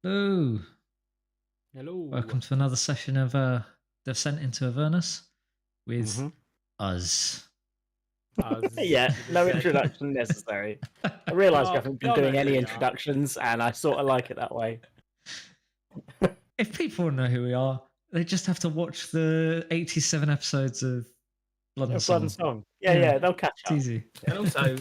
Hello. Hello. Welcome to another session of Descent into Avernus with us. Yeah, no introduction necessary. I realise we haven't been doing any introductions, and I sort of like it that way. If people know who we are, they just have to watch the 87 episodes of Blood and Song. Yeah, they'll catch up. It's easy. And also,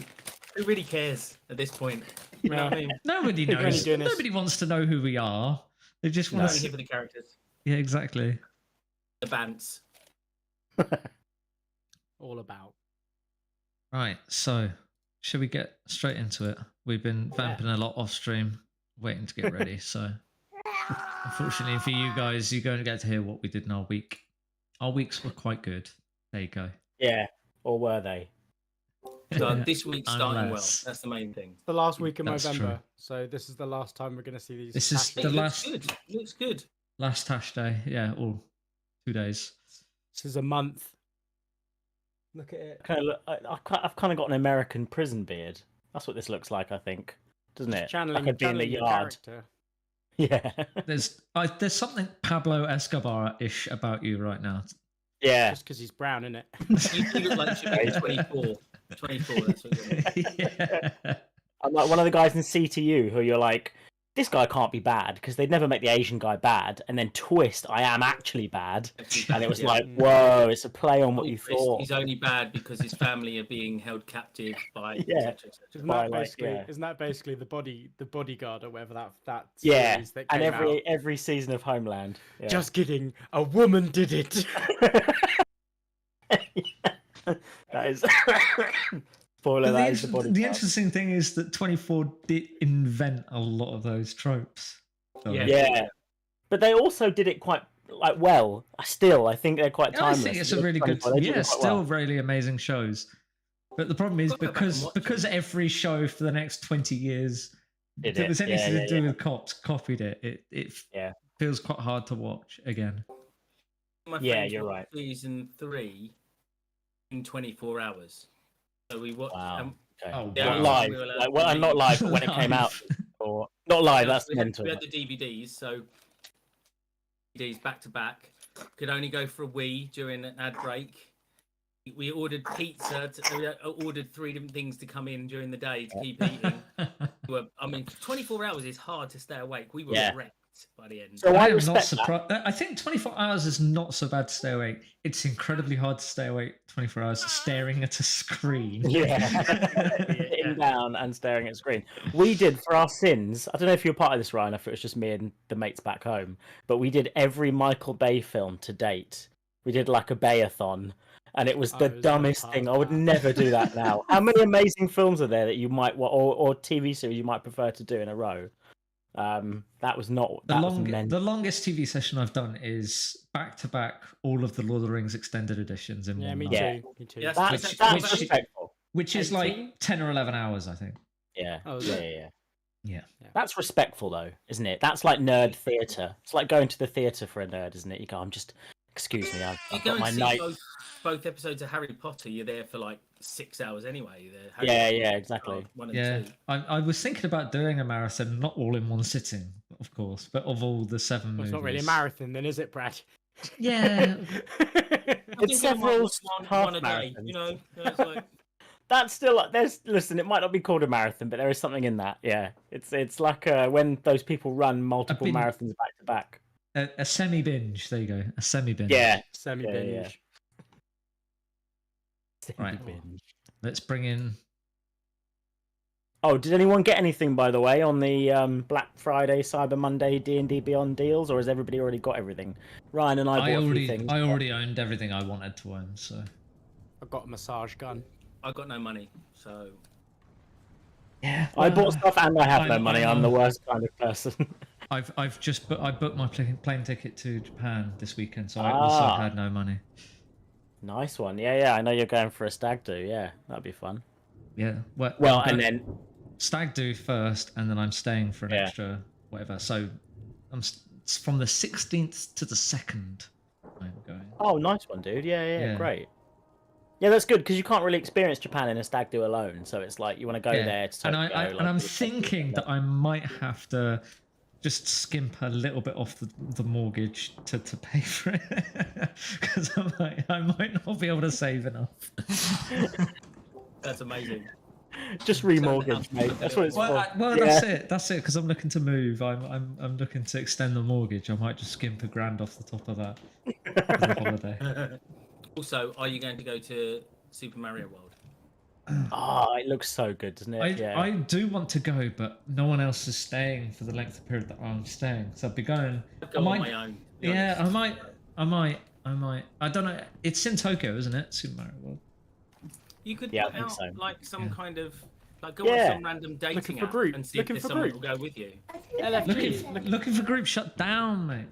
who really cares at this point? You know what I mean? Nobody knows. Nobody wants to know who we are. They just want to here for the characters. Yeah, exactly. The bands. All about. Right, so should we get straight into it? We've been vamping a lot off stream, waiting to get ready. So, unfortunately for you guys, you're going to get to hear what we did in our week. Our weeks were quite good. There you go. Yeah, or were they? So this week's starting well. That's the main thing. The last week of That's November, true. so this is the last time we're going to see these. This is the last. Looks good. Last hash day, yeah, all 2 days. This is a month. Look at it. I've kind of got an American prison beard. That's what this looks like, I think, doesn't it? Channeling, like I'd be in the yard. Character. Yeah. There's something Pablo Escobar-ish about you right now. Yeah. Just because he's brown, isn't it? You look like you should be 24. 24, that's what you're Yeah. I'm like one of the guys in CTU who you're like, this guy can't be bad, because they'd never make the Asian guy bad, and then twist, I am actually bad. And it was like, whoa, it's a play on what you thought. He's only bad because his family are being held captive by... Yeah. Isn't that basically the bodyguard or whatever that yeah, series that and came out? every season of Homeland. Yeah. Just kidding, a woman did it. That is... Spoiler, that is the bodyguard. The interesting thing is that 24 did invent a lot of those tropes. So. Yeah. But they also did it quite well. Still, I think they're quite timeless. I think it's a really good, still really amazing shows. But the problem is because every show for the next 20 years that was anything to do with cops copied it. It feels quite hard to watch again. You're right. Season 3 in 24 hours. So we watched. Wow. Not live. Not live, but when it came out. Or not live. That's mental. We had the DVDs, so DVDs back to back. Could only go for a wee during an ad break. We ordered pizza. We ordered 3 different things to come in during the day to keep eating. 24 hours is hard to stay awake. We were wrecked by the end. So I am not surprised. I think 24 hours is not so bad to stay awake. It's incredibly hard to stay awake 24 hours staring at a screen. Sitting down and staring at a screen. We did for our sins. I don't know if you were part of this, Ryan. If it was just me and the mates back home, but we did every Michael Bay film to date. We did like a Bayathon, and it was the dumbest thing. I would never do that now. How many amazing films are there that you might or TV series you might prefer to do in a row? That was not the longest TV session I've done is back to back all of the Lord of the Rings extended editions in one night. Me too. That's respectful. Which is like 10 or 11 hours, I think. Yeah. Yeah. That's respectful though, isn't it? That's like nerd theatre. It's like going to the theatre for a nerd, isn't it? You go, excuse me, I've got my night. Both episodes of Harry Potter, you're there for like 6 hours anyway. Exactly. I was thinking about doing a marathon, not all in one sitting, of course, but of all the 7 movies. It's not really a marathon, then, is it, Brad? Yeah. It's several half one a day, you know. It's like... That's still listen. It might not be called a marathon, but there is something in that. Yeah, it's like when those people run multiple marathons back to back. A semi binge. There you go. A semi binge. Yeah, semi binge. Yeah. Right. Let's bring in. Oh, did anyone get anything, by the way, on the Black Friday, Cyber Monday, D&D Beyond deals, or has everybody already got everything? Ryan and I bought a few things. I already owned everything I wanted to own, so. I've got a massage gun. I've got no money, so. Yeah. I bought stuff and I have no money. I'm the worst kind of person. I booked my plane ticket to Japan this weekend, so I also had no money. Nice one. Yeah. I know you're going for a stag do. Yeah, that'd be fun. Yeah. Well, and then stag do first, and then I'm staying for an extra whatever. So I'm from the 16th to the 2nd. I'm going. Oh, nice one, dude. Yeah. Great. Yeah, that's good because you can't really experience Japan in a stag do alone. So it's like you want to go there. And I'm thinking that I might have to just skimp a little bit off the mortgage to pay for it because I might not be able to save enough. That's amazing. Just remortgage, mate. That's what it's for. That's it. That's it. Because I'm looking to move. I'm looking to extend the mortgage. I might just skimp $1,000 off the top of that for the holiday. Also, are you going to go to Super Mario World? Oh, it looks so good, doesn't it? I do want to go, but no one else is staying for the length of period that I'm staying. So I'd be going. I'd go on my own. Yeah, I might. I don't know. It's in Tokyo, isn't it? Super Mario World. You could Yeah, put I think out so. like some kind of like go Yeah. on some random dating for app group. and see if Looking there's for someone group. who'll go with you. Looking for group shut down, mate.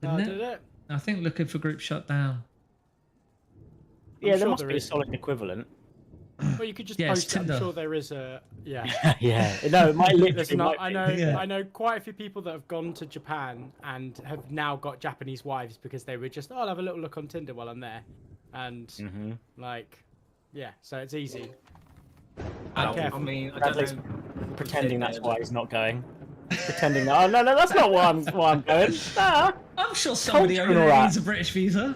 Oh, Isn't it? did it? I think looking for group shut down. Yeah, there sure must there be a is. solid equivalent. Well, you could just Yeah, it's post it. I'm Tinder. sure there is a yeah. Yeah. No, it might literally. Listen, might I be. know Yeah. I know quite a few people that have gone to Japan and have now got Japanese wives because they were just, I'll have a little look on Tinder while I'm there, and Mhm. like, yeah, so it's easy. I careful. mean, I Bradley's don't know. Pretending that's why he's not going. Pretending that. Oh no, that's not why I'm going. Nah. I'm sure somebody Cultural over there rat. needs a British visa.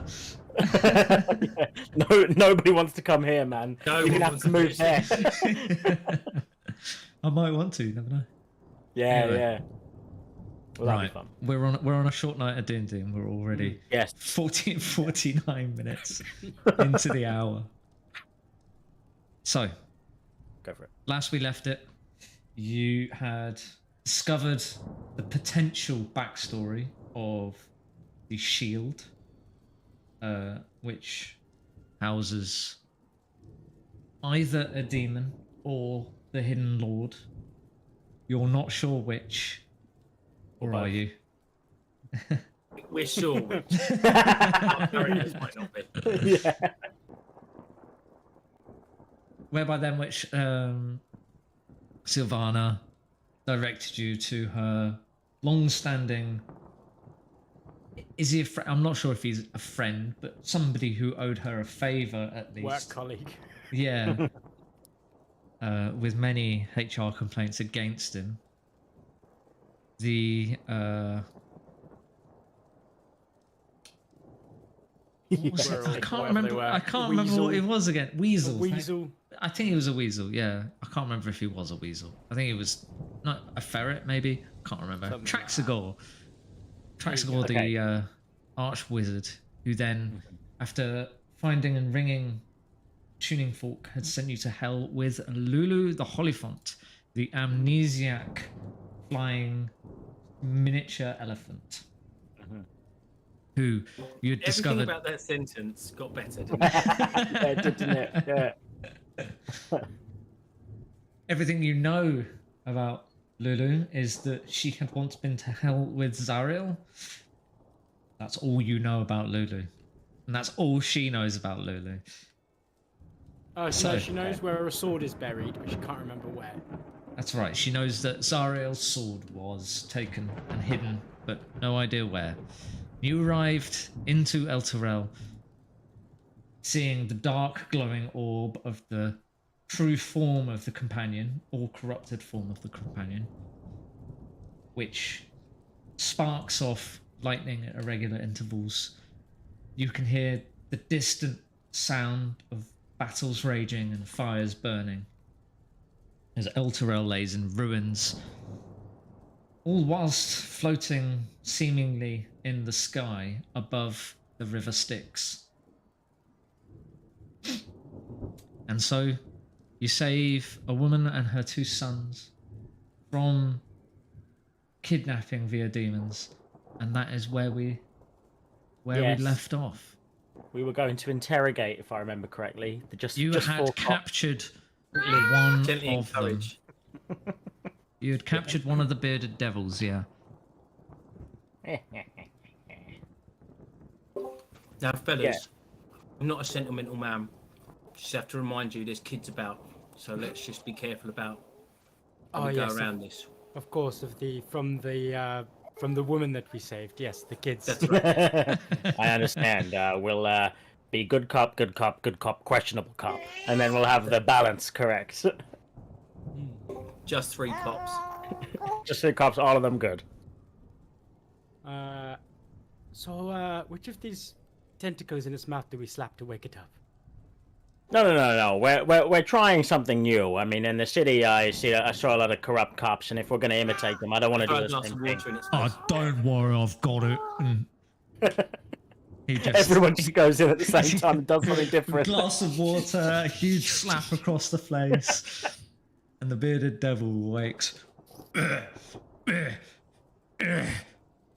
Yeah. No, nobody wants to come here, man. No You're one gonna have wants to to move do there. I might want to. Never know. Yeah, Anyway. yeah. Well, that'd Right, be fun. we're on a short night of Doom. We're already Yes. 49 minutes into the hour. So, Go for it. last we left it, you had discovered the potential backstory of the shield, which houses either a demon or the hidden lord. You're not sure which, or are you? We're sure which. Areas might not be. Yeah. Whereby then which Sylvana directed you to her long-standing. Is he a friend? I'm not sure if he's a friend, but somebody who owed her a favor at least. Work colleague. Yeah. With many HR complaints against him. The what was it? I can't Whatever they remember. were. I can't remember what it was again. Weasel. Weasel. I think he was a weasel. Yeah, I can't remember if he was a weasel. I think he was not a ferret. Maybe can't remember. Something like Traxagor. Traxagor, Okay. the arch wizard, who then, after finding and ringing tuning fork, had sent you to hell with Lulu the Hollyphant, the amnesiac flying miniature elephant, who you had Everything discovered. about that sentence got better. Yeah, didn't it? Yeah. Everything you know about Lulu is that she had once been to hell with Zariel. That's all you know about Lulu. And that's all she knows about Lulu. Oh, So- she knows where a sword is buried, but she can't remember where. That's right. She knows that Zariel's sword was taken and hidden, but no idea where. You arrived into El Terrell, seeing the dark glowing orb of the true form of the companion, or corrupted form of the companion, which sparks off lightning at irregular intervals. You can hear the distant sound of battles raging and fires burning as El Terrell lays in ruins, all whilst floating seemingly in the sky above the river Styx. And so you save a woman and her 2 sons from kidnapping via demons, and that is where we Yes. left off. We were going to interrogate, if I remember correctly. You just had 4 cops. captured one Gently of them. encourage. You had captured one of the bearded devils, yeah. Now, fellas, Yeah. I'm not a sentimental man. Just have to remind you, there's kids about, so let's just be careful about how Oh we yes, go around this. of course, from the woman that we saved. Yes, the kids. That's right. I understand. We'll be good cop, questionable cop, and then we'll have the balance correct. Just 3 cops. Just 3 cops, all of them good. Which of these tentacles in its mouth do we slap to wake it up? No. We're trying something new. I mean, in the city, I saw a lot of corrupt cops, and if we're going to imitate them, I don't want to Throw do a the glass same of thing. water in its Oh, face. don't worry, I've got it. He just, Everyone just goes in at the same time and does something different. Glass of water, a huge slap across the face, and the bearded devil wakes.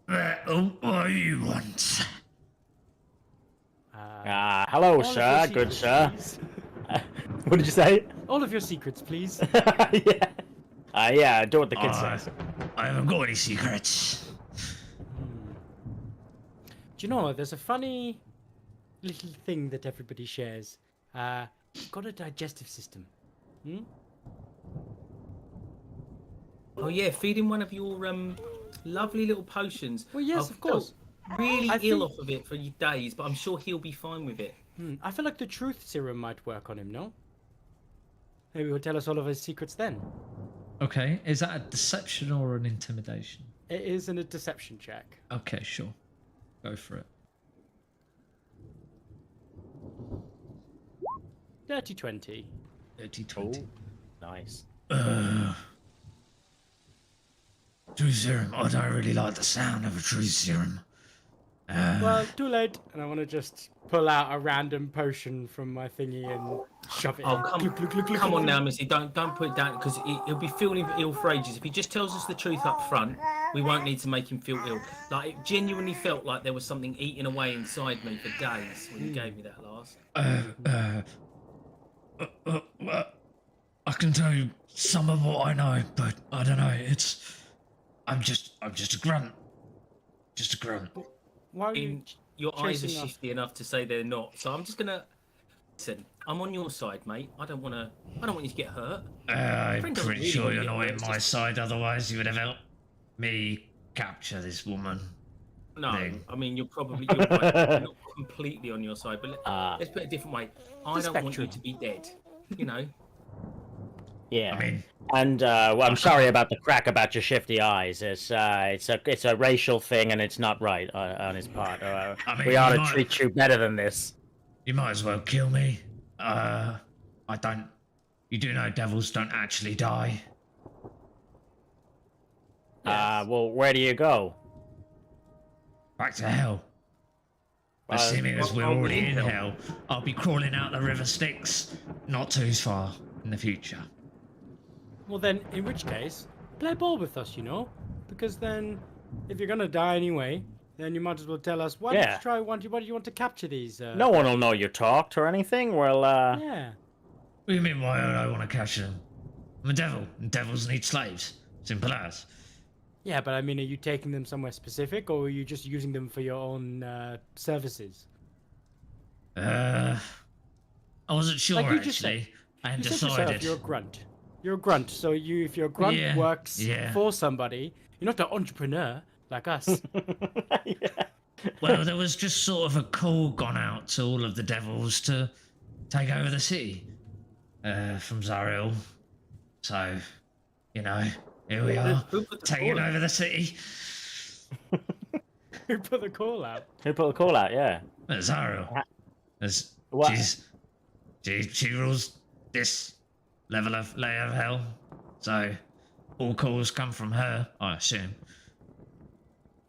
What do you want? Hello, All of sir. your Good secrets, sir. please. What did you say? All of your secrets, please. Yeah. Yeah, do what the kid says. I haven't got any secrets. Do you know, there's a funny little thing that everybody shares. Got a digestive system. Hmm? Oh yeah, feeding one of your lovely little potions. Well, yes, I've of course. felt really I ill think- off of it for days, but I'm sure he'll be fine with it. I feel like the truth serum might work on him, no? Maybe he'll tell us all of his secrets then. Okay, is that a deception or an intimidation? It is in a deception check. Okay, sure. Go for it. Dirty 20. 30-20. Nice. Truth serum. I don't really like the sound of a truth serum. Well, too late. And I want to just pull out a random potion from my thingy and shove it Oh, in. come, Glug, glug, glug, glug, come on glug. now, Missy. Don't put it down because he'll be feeling ill for ages. If he just tells us the truth up front, we won't need to make him feel ill. Like it genuinely felt like there was something eating away inside me for days when you gave me that last. I can tell you some of what I know, but I don't know. I'm just a grunt. Just a grunt. Why are you... Your eyes are chasing us? shifty enough to say they're not. So I'm just gonna listen. I'm on your side, mate. I don't want you to get hurt. I'm Friend doesn't pretty really sure wanna you're get not hurt, in it's my just- side, otherwise you would have helped me capture this woman. No, thing. I mean you're right. You're not completely on your side, but let's put it a different way. I The don't want you spectrum. to be dead. You know. Yeah. I mean, And well, I'm sorry about the crack about your shifty eyes. It's a racial thing, and it's not right on his part. I mean, We ought you to might- treat you better than this. you might as well kill me. You do know devils don't actually die. Well, where do you go? Back to hell. Assuming as we're I'll be already in in hell. hell, I'll be crawling out the river Styx not too far in the future. Well then, in which case, play ball with us, you know? Because then, if you're gonna die anyway, then you might as well tell us, why don't Yeah. you try, what do you want to capture these? No one will know you talked or anything. Well, Yeah. What do you mean, why would I want to capture them? I'm a devil, and devils need slaves. Simple as. Yeah, but I mean, are you taking them somewhere specific, or are you just using them for your own services? I wasn't sure, Like you just said. actually. I hadn't You said yourself, decided. you're a grunt. You're a grunt, so if your grunt Yeah, works yeah. for somebody, you're not an entrepreneur like us. Well, there was just sort of a call gone out to all of the devils to take over the city from Zariel. So, you know, here we are, Who put the taking call out? over the city. Who put the call out? who put the call out? Yeah. Zariel. As What? she rules this layer of hell. So, all calls come from her, I assume.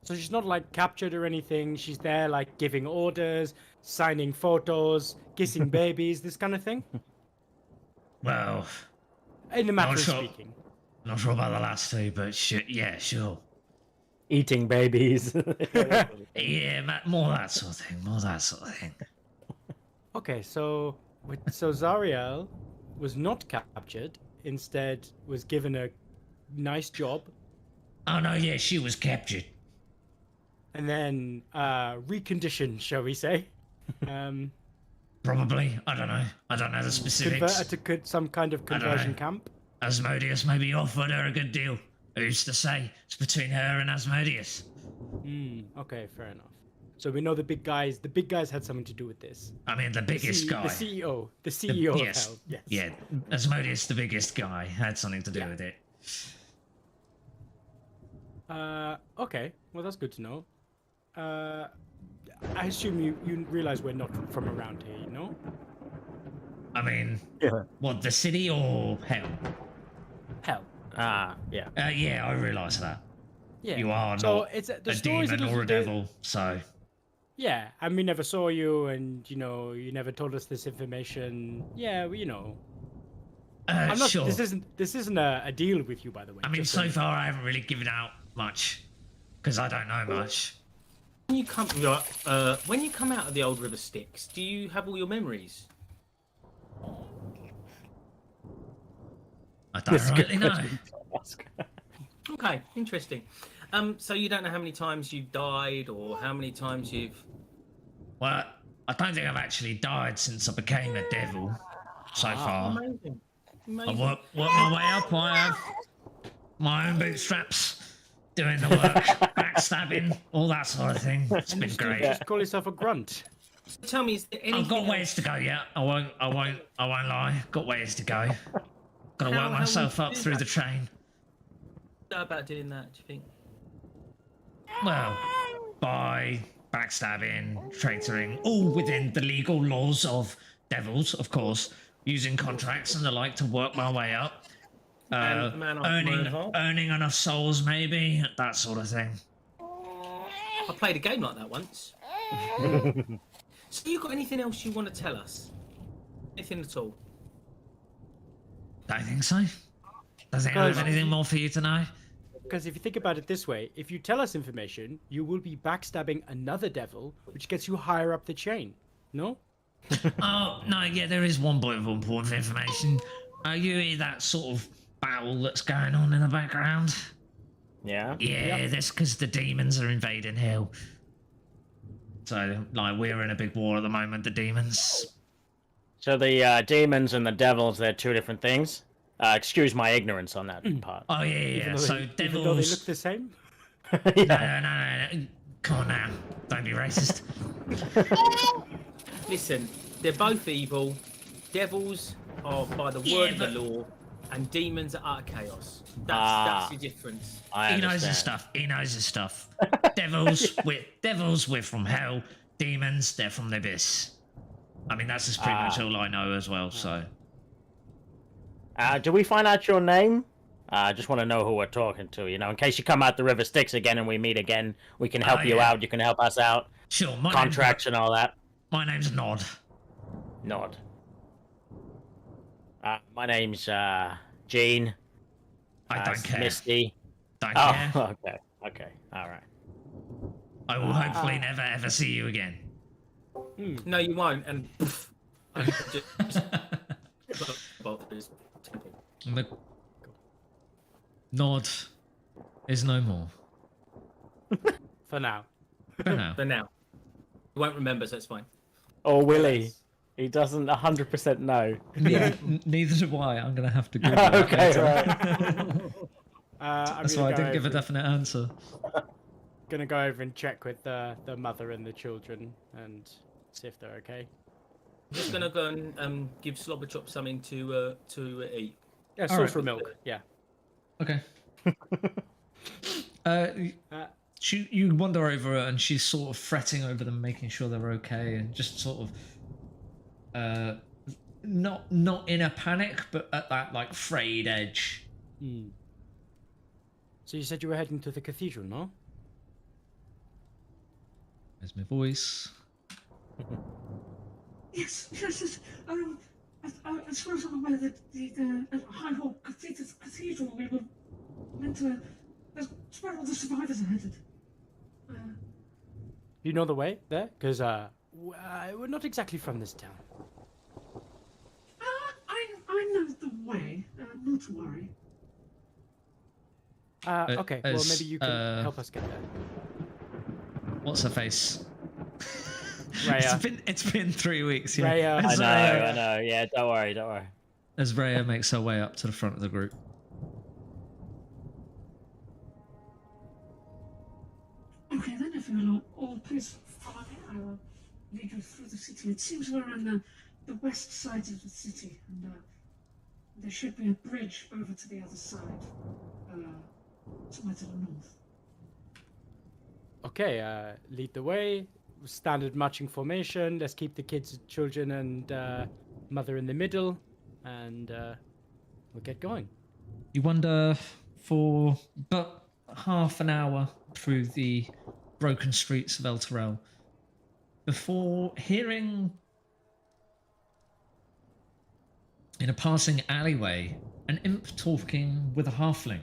So she's not like captured or anything. She's there like giving orders, signing photos, kissing babies, this kind of thing. Well, In the matter of sure. speaking. not sure about the last two, but yeah, sure. Eating babies. Yeah, more that sort of thing. More that sort of thing. Okay, so Zariel was not captured. Instead, was given a nice job, Oh no, yeah, she was captured. and then reconditioned, shall we say? Probably. I don't know. I don't know the specifics. Converted to some kind of I don't know. conversion camp. Asmodeus maybe offered her a good deal. Who's to say? It's between her and Asmodeus. Okay, fair enough. So we know the big guys. The big guys had something to do with this. I mean, the biggest guy. The CEO. The CEO of yes. Hell. Yes. Yeah, Asmodeus, the biggest guy, had something to do Yeah. with it. Okay. Well, that's good to know. I assume you realize we're not from around here, you know? I mean, Yeah. what, the city or hell? Hell. Yeah. Yeah, I realise that. Yeah. You are so not it's the a story's demon or little a devil, so. Yeah, and we never saw you, and you never told us this information. Yeah, I'm not. Sure. This isn't a deal with you, by the way. I mean, just so a- far I haven't really given out much because I don't know much. When you come, when you come out of the old River Styx, do you have all your memories? I don't That's a good really know. question to ask. Okay, interesting. So you don't know how many times you've died or how many times you've. Well, I don't think I've actually died since I became a devil so far. Amazing. I Amazing. worked my way up. I have my own bootstraps, doing the work, backstabbing, all that sort of thing. It's and been you still great. just call yourself a grunt. Tell me, is there anything I've got else- ways to go yet. I won't lie. Got ways to go. Got to How work myself would you up do through that? the train. Go about doing that? Do you think? Well, by backstabbing, traitoring, all within the legal laws of devils, of course, using contracts and the like to work my way up. Man after my own heart. Earning enough souls, maybe, that sort of thing. I played a game like that once. So you got anything else you want to tell us? Anything at all? Don't think so. Does anyone have anything more for you to know? Because if you think about it this way, if you tell us information, you will be backstabbing another devil, which gets you higher up the chain. No? Oh, no, yeah, there is one bit of important information. You hear that sort of battle that's going on in the background? Yeah. Yeah, that's because the demons are invading hell. So, like, we're in a big war at the moment, the demons. So the demons and the devils, they're two different things. Excuse my ignorance on that part. Oh, yeah, yeah, Even yeah. though So, they, even though they look devils... the same? No. Come on now. Don't be racist. Listen, they're both evil. Devils are by the Yeah, word of but- the law, and demons are utter chaos. Ah. That's the difference. I He knows his understand. stuff. He knows his stuff. Devils, we're from hell. Demons, they're from the abyss. I mean, that's just pretty much all I know as well, so... Do we find out your name? I just want to know who we're talking to, you know, in case you come out the River Styx again and we meet again, we can help you yeah. out, you can help us out, Sure, contracts and all that. My name's Nod. Nod. My name's Gene. I don't care. Misty. Don't Oh, care. okay, alright. I will hopefully never ever see you again. No, you won't. And I just both his temple. The Nod is no more. For now. For now. But now, you won't remember, so it's fine. Or Willie. He doesn't 100% know. Neither do I. I'm going to have to Google that Okay, later. right. That's why I didn't give a definite answer. Gonna go over and check with the mother and the children and see if they're okay. Just gonna go and give Slobberchop something to eat. Yeah, All right. sulfur milk. Yeah. Okay. Uh, You wander over her and she's sort of fretting over them, making sure they're okay, and just sort of not in a panic, but at that like frayed edge. So you said you were heading to the cathedral, no? There's my voice. Yes. As far as I'm aware, the High Hall Cathedral, we were meant to. That's where all the survivors are headed. You know the way there? Because we're not exactly from this town. I know the way. Not to worry. Okay, well maybe you can help us get there. What's her face? Raya. It's been 3 weeks. Yeah. Raya. I know. Yeah, don't worry. As Raya makes her way up to the front of the group. Okay, then if you'll all please follow me, I will lead you through the city. It seems we're on the west side of the city, and there should be a bridge over to the other side, somewhere to the north. Okay, lead the way. Standard marching formation. Let's keep the kids, children, and mother in the middle, and we'll get going. You wander for about half an hour through the broken streets of El Terrell before hearing in a passing alleyway an imp talking with a halfling.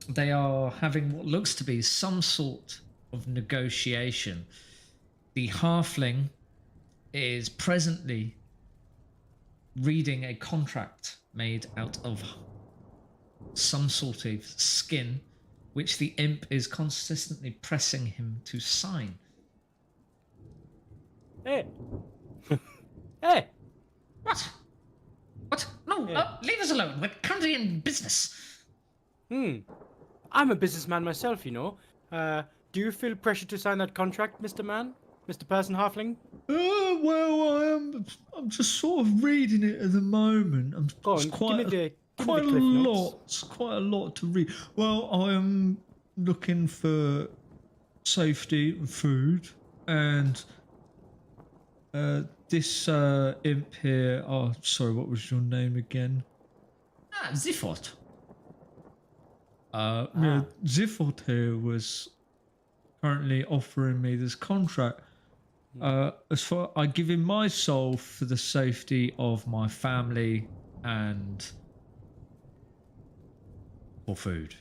They are having what looks to be some sort of negotiation. The halfling is presently reading a contract made out of some sort of skin, which the imp is consistently pressing him to sign. Hey, hey! What? What? No, Yeah. leave us alone. We're currently in business. I'm a businessman myself, you know. Do you feel pressure to sign that contract, Mr. Man? Mr. Person Halfling? Well, I'm just sort of reading it at the moment. Go on, It's give me the quite a cliff notes. lot to read. Well, I am looking for safety and food, and this imp here. Oh, sorry, what was your name again? Ziffot. Yeah, Ziffot here was currently offering me this contract. As far I give him my soul for the safety of my family and for food.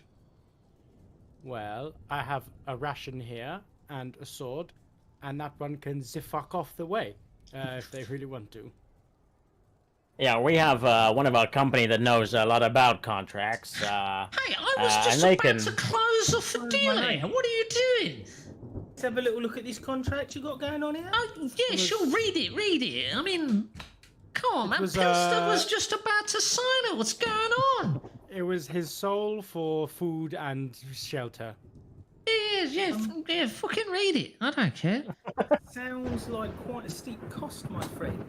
Well, I have a ration here and a sword, and that one can ziffuck off the way if they really want to. Yeah, we have one of our company that knows a lot about contracts. Hey, I was and just they about can- to close off the deal here. What are you doing? Let's have a little look at this contract you got going on here. Oh, yeah, sure, read it. I mean, come on, man. was, Pilster was just about to sign it. What's going on? It was his soul for food and shelter. Yeah, fucking read it. I don't care. Sounds like quite a steep cost, my friend.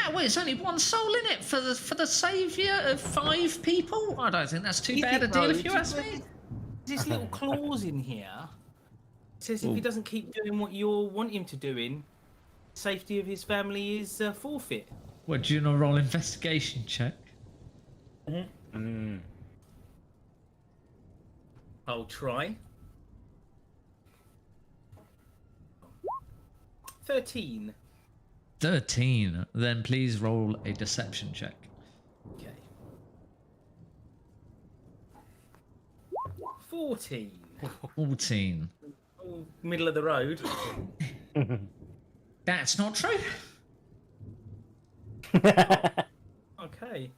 Well, there's only one soul in it for the saviour of 5 people. I don't think that's too You bad a think, deal bro, if you ask me. This little clause in here says if he doesn't keep doing what you all want him to do, safety of his family is forfeit. What, do you want to roll investigation check? I'll try. 13. 13. Then please roll a deception check. Okay. 14. 14. Oh, middle of the road. That's not true. Okay.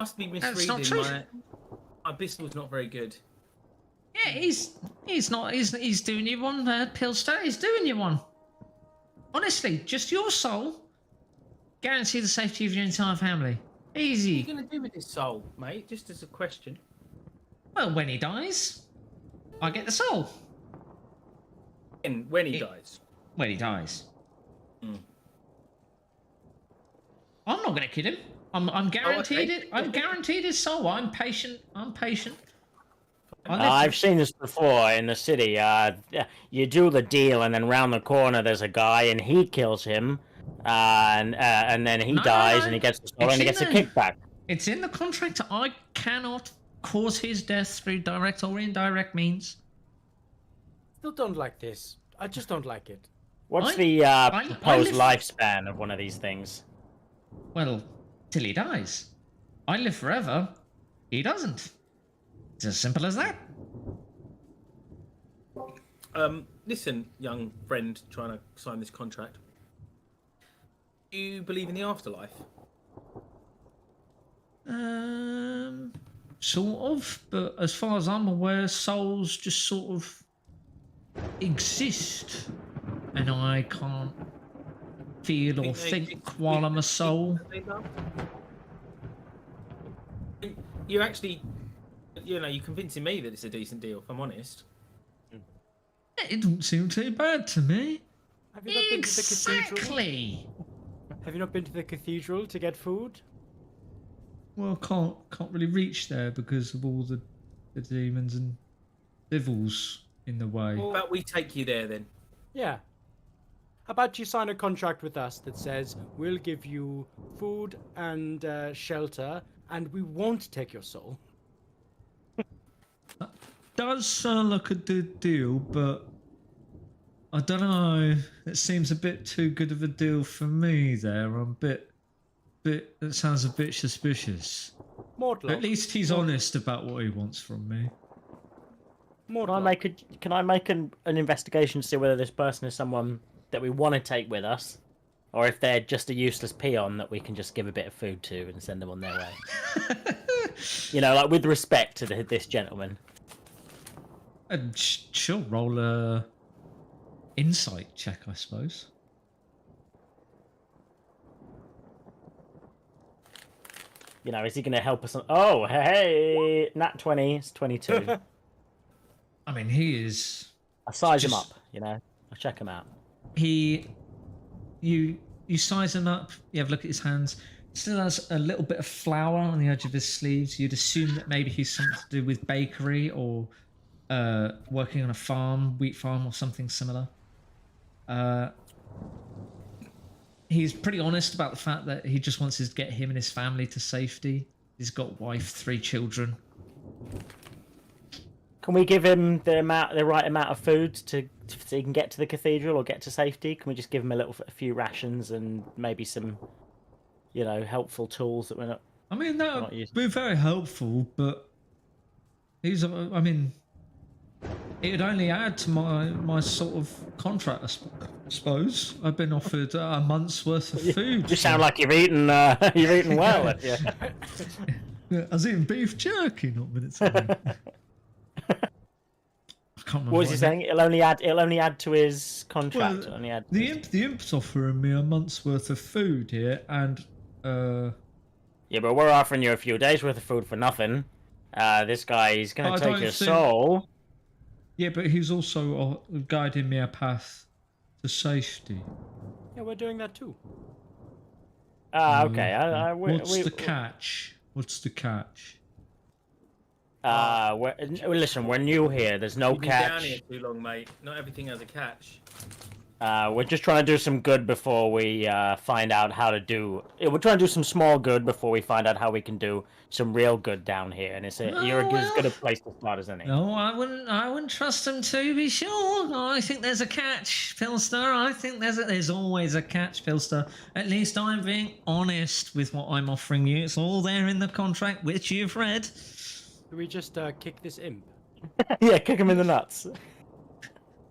Must be That's not misreading. true. My Bristol's not very good. Yeah, he's doing you one, Pilster. He's doing you one. Honestly, just your soul. Guarantee the safety of your entire family. What are you Easy. going to do with his soul, mate? Just as a question. Well, when he dies, I get the soul. And when he dies. When he dies. Hmm. I'm not going to kill him. I'm guaranteed okay. it. I'm guaranteed his soul. I'm patient. I've seen this before in the city. You do the deal, and then round the corner there's a guy, and he kills him, and then he dies, and he gets the soul, It's and he in gets a there. kickback. It's in the contract. I cannot cause his death through direct or indirect means. Still don't like this. I just don't like it. What's I the proposed live- lifespan of one of these things? Well, till he dies. I live forever. He doesn't. It's as simple as that. Listen, young friend trying to sign this contract. Do you believe in the afterlife? Sort of, but as far as I'm aware, souls just sort of exist, and I can't feel or think while I'm a soul. You're actually, you're convincing me that it's a decent deal, if I'm honest. It doesn't seem too bad to me. Have you not been to the cathedral? Exactly. Have you not been to the cathedral to get food? Well, can't really reach there because of all the demons and civils in the way. Well, How about we take you there then? Yeah. How about you sign a contract with us that says we'll give you food and shelter, and we won't take your soul. Does sound like a good deal, but I don't know. It seems a bit too good of a deal for me. There, I'm a bit. It sounds a bit suspicious. Mortlock. At least he's honest about what he wants from me. Mortlock. Can I make an investigation to see whether this person is someone that we want to take with us, or if they're just a useless peon that we can just give a bit of food to and send them on their way? You know, like with respect to this gentleman. Sure, roll a insight check, I suppose. You know, is he going to help us? Oh, hey, nat 20, it's 22. I mean, he is. I size him Just- up. You know, I check him out. You size him up. You have a look at his hands. Still has a little bit of flour on the edge of his sleeves. You'd assume that maybe he's something to do with bakery or working on a farm, wheat farm or something similar. He's pretty honest about the fact that he just wants to get him and his family to safety. He's got a wife, 3 children. Can we give him the right amount of food so he can get to the cathedral or get to safety? Can we just give him a few rations and maybe some, you know, helpful tools that we're not? I mean, that Not would used. be very helpful, but he's. I mean, it would only add to my sort of contract, I suppose. I've been offered a month's worth of food. You sound like you've eaten well. Have you? Yeah, I was eating beef jerky not minutes ago. I can't remember. What was he saying? It'll only add to his contract. Well, It'll only add. The imp's offering me a month's worth of food here, and Yeah, but we're offering you a few days worth of food for nothing. This guy, he's I gonna take don't your think- soul. yeah, but he's also guiding me a path to safety. Yeah, we're doing that too. Okay. What's the catch? What's the catch? Listen, we're new here. There's no You've been down catch. here too long, mate. Not everything has a catch. We're just trying to do some good before we find out how to do. Yeah, we're trying to do some small good before we find out how we can do some real good down here. And you're as good a place to start as any. No, I wouldn't trust him to be sure. I think there's a catch, Pilster. I think there's always a catch, Pilster. At least I'm being honest with what I'm offering you. It's all there in the contract, which you've read. Do we just kick this imp? Yeah, kick him in the nuts.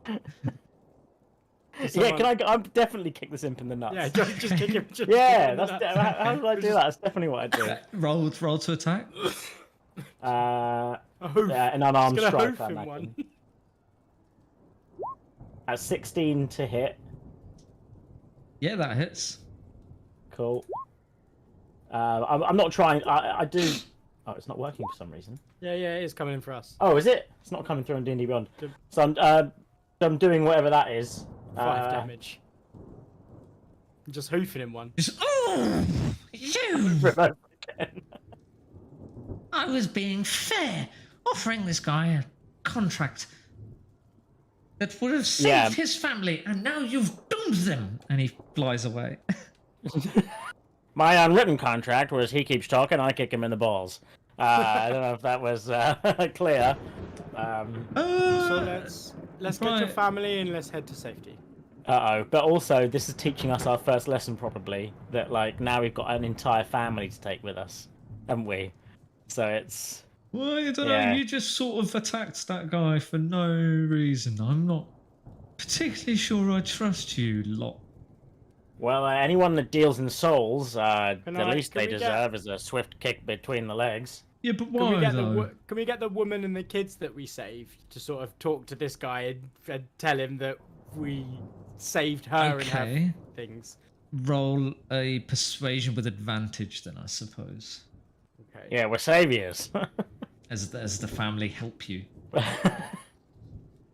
Yeah, Someone- I'm definitely kick this imp in the nuts. Yeah, just kick him. Just Yeah, kick him in the that's nuts. how do I do that? That's definitely what I do. Roll to attack. A hoof. An unarmed He's gonna strike, hoof I him imagine. one. At 16 to hit. Yeah, that hits. Cool. I'm not trying. I do. Oh, it's not working for some reason. Yeah, it is coming in for us. Oh, is it? It's not coming through on D&D Beyond. Good. So I'm doing whatever that is. 5 damage. Just hoofing him one. Just, oh, you! Remote again. I was being fair, offering this guy a contract that would have saved Yeah. his family, and now you've doomed them. And he flies away. My unwritten contract was he keeps talking, I kick him in the balls. I don't know if that was clear. So let's get your right. family and let's head to safety. But also this is teaching us our first lesson probably, that like now we've got an entire family to take with us, haven't we? So it's Well, I don't Yeah. know. You just sort of attacked that guy for no reason. I'm not particularly sure I trust you lot. well, anyone that deals in souls, the Can least we they get- deserve is a swift kick between the legs. Yeah, but Can why we get though? can we get the woman and the kids that we saved to sort of talk to this guy and tell him that we saved her and Okay. her things? Roll a persuasion with advantage, then I suppose, Okay. Yeah, we're saviors. as the family help you.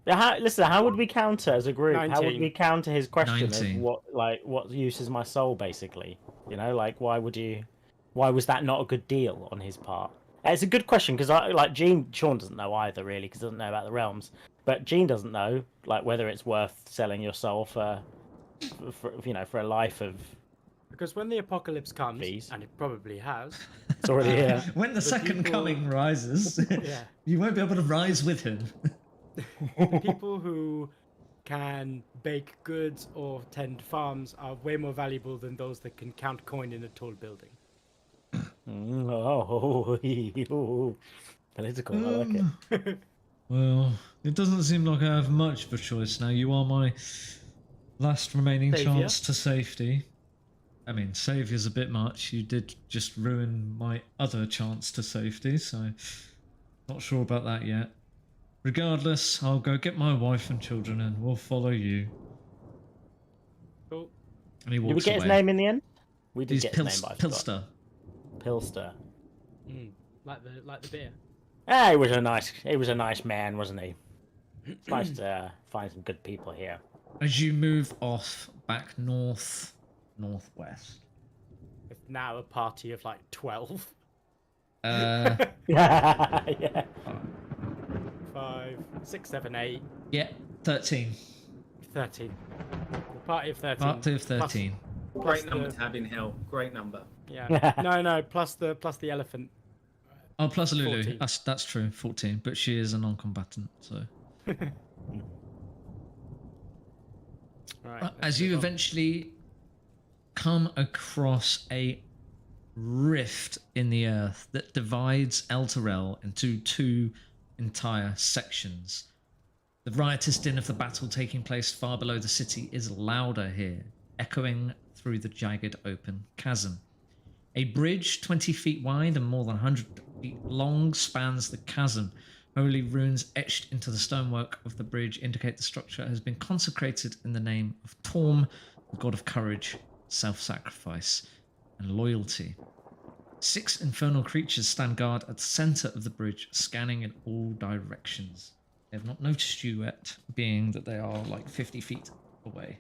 Yeah, listen, how would we counter as a group? How would 19. we counter his question 19. of what use is my soul, basically? You know, like why was that not a good deal on his part? It's a good question because Sean doesn't know either really because he doesn't know about the realms. But Jean doesn't know like whether it's worth selling your soul for for a life of. Because when the apocalypse comes, Fees. and it probably has, It's already here. When the second people- coming rises, yeah, you won't be able to rise with him. the people who can bake goods or tend farms are way more valuable than those that can count coin in a tall building. Oh, political. I like it. Well, it doesn't seem like I have much of a choice now. You are my last remaining Saviour. chance to safety. I mean, saviour's a bit much. You did just ruin my other chance to safety, so not sure about that yet. Regardless, I'll go get my wife and children and we'll follow you. Cool. And he Did we walks get away. his name in the end? We did He's get his name, but I forgot. Pilster. Pilster. Like the beer. Ah, he was a nice man, wasn't he? It's nice to find some good people here. As you move off back northwest. With now a party of like 12. Yeah. 5, 6, 7, 8, Yeah, 13. 13. The party of 13. Party of 13. Plus Great number the- to have in hell. Great number. Yeah. No, plus the elephant. Oh, plus Lulu. 14. That's true, 14. But she is a non-combatant, so. Right. As you eventually come across a rift in the earth that divides Elturel into two entire sections. The riotous din of the battle taking place far below the city is louder here, echoing through the jagged open chasm. A bridge 20 feet wide and more than 100 feet long spans the chasm. Holy runes etched into the stonework of the bridge indicate the structure has been consecrated in the name of Torm, the god of courage, self-sacrifice, and loyalty. 6 infernal creatures stand guard at the center of the bridge, scanning in all directions. They have not noticed you yet, being that they are like 50 feet away.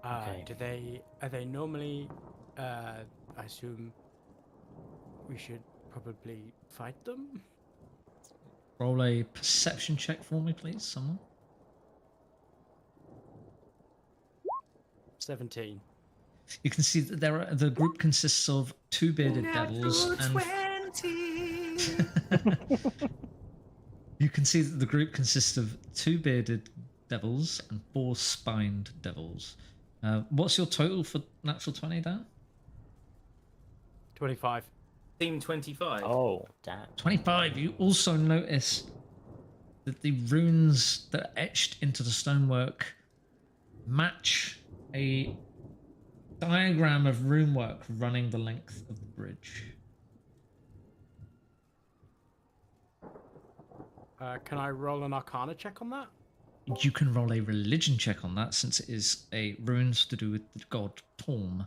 Okay. Are they normally, I assume we should probably fight them? Roll a perception check for me, please, someone. 17. You can see that the group consists of 2 bearded devils and you can see that the group consists of 2 bearded devils and 4 spined devils. What's your total for natural 20, Dan? 25. Team 25. Oh, damn. 25. You also notice that the runes that are etched into the stonework match a diagram of rune work running the length of the bridge. Can I roll an Arcana check on that? You can roll a religion check on that since it is a runes to do with the god Torm.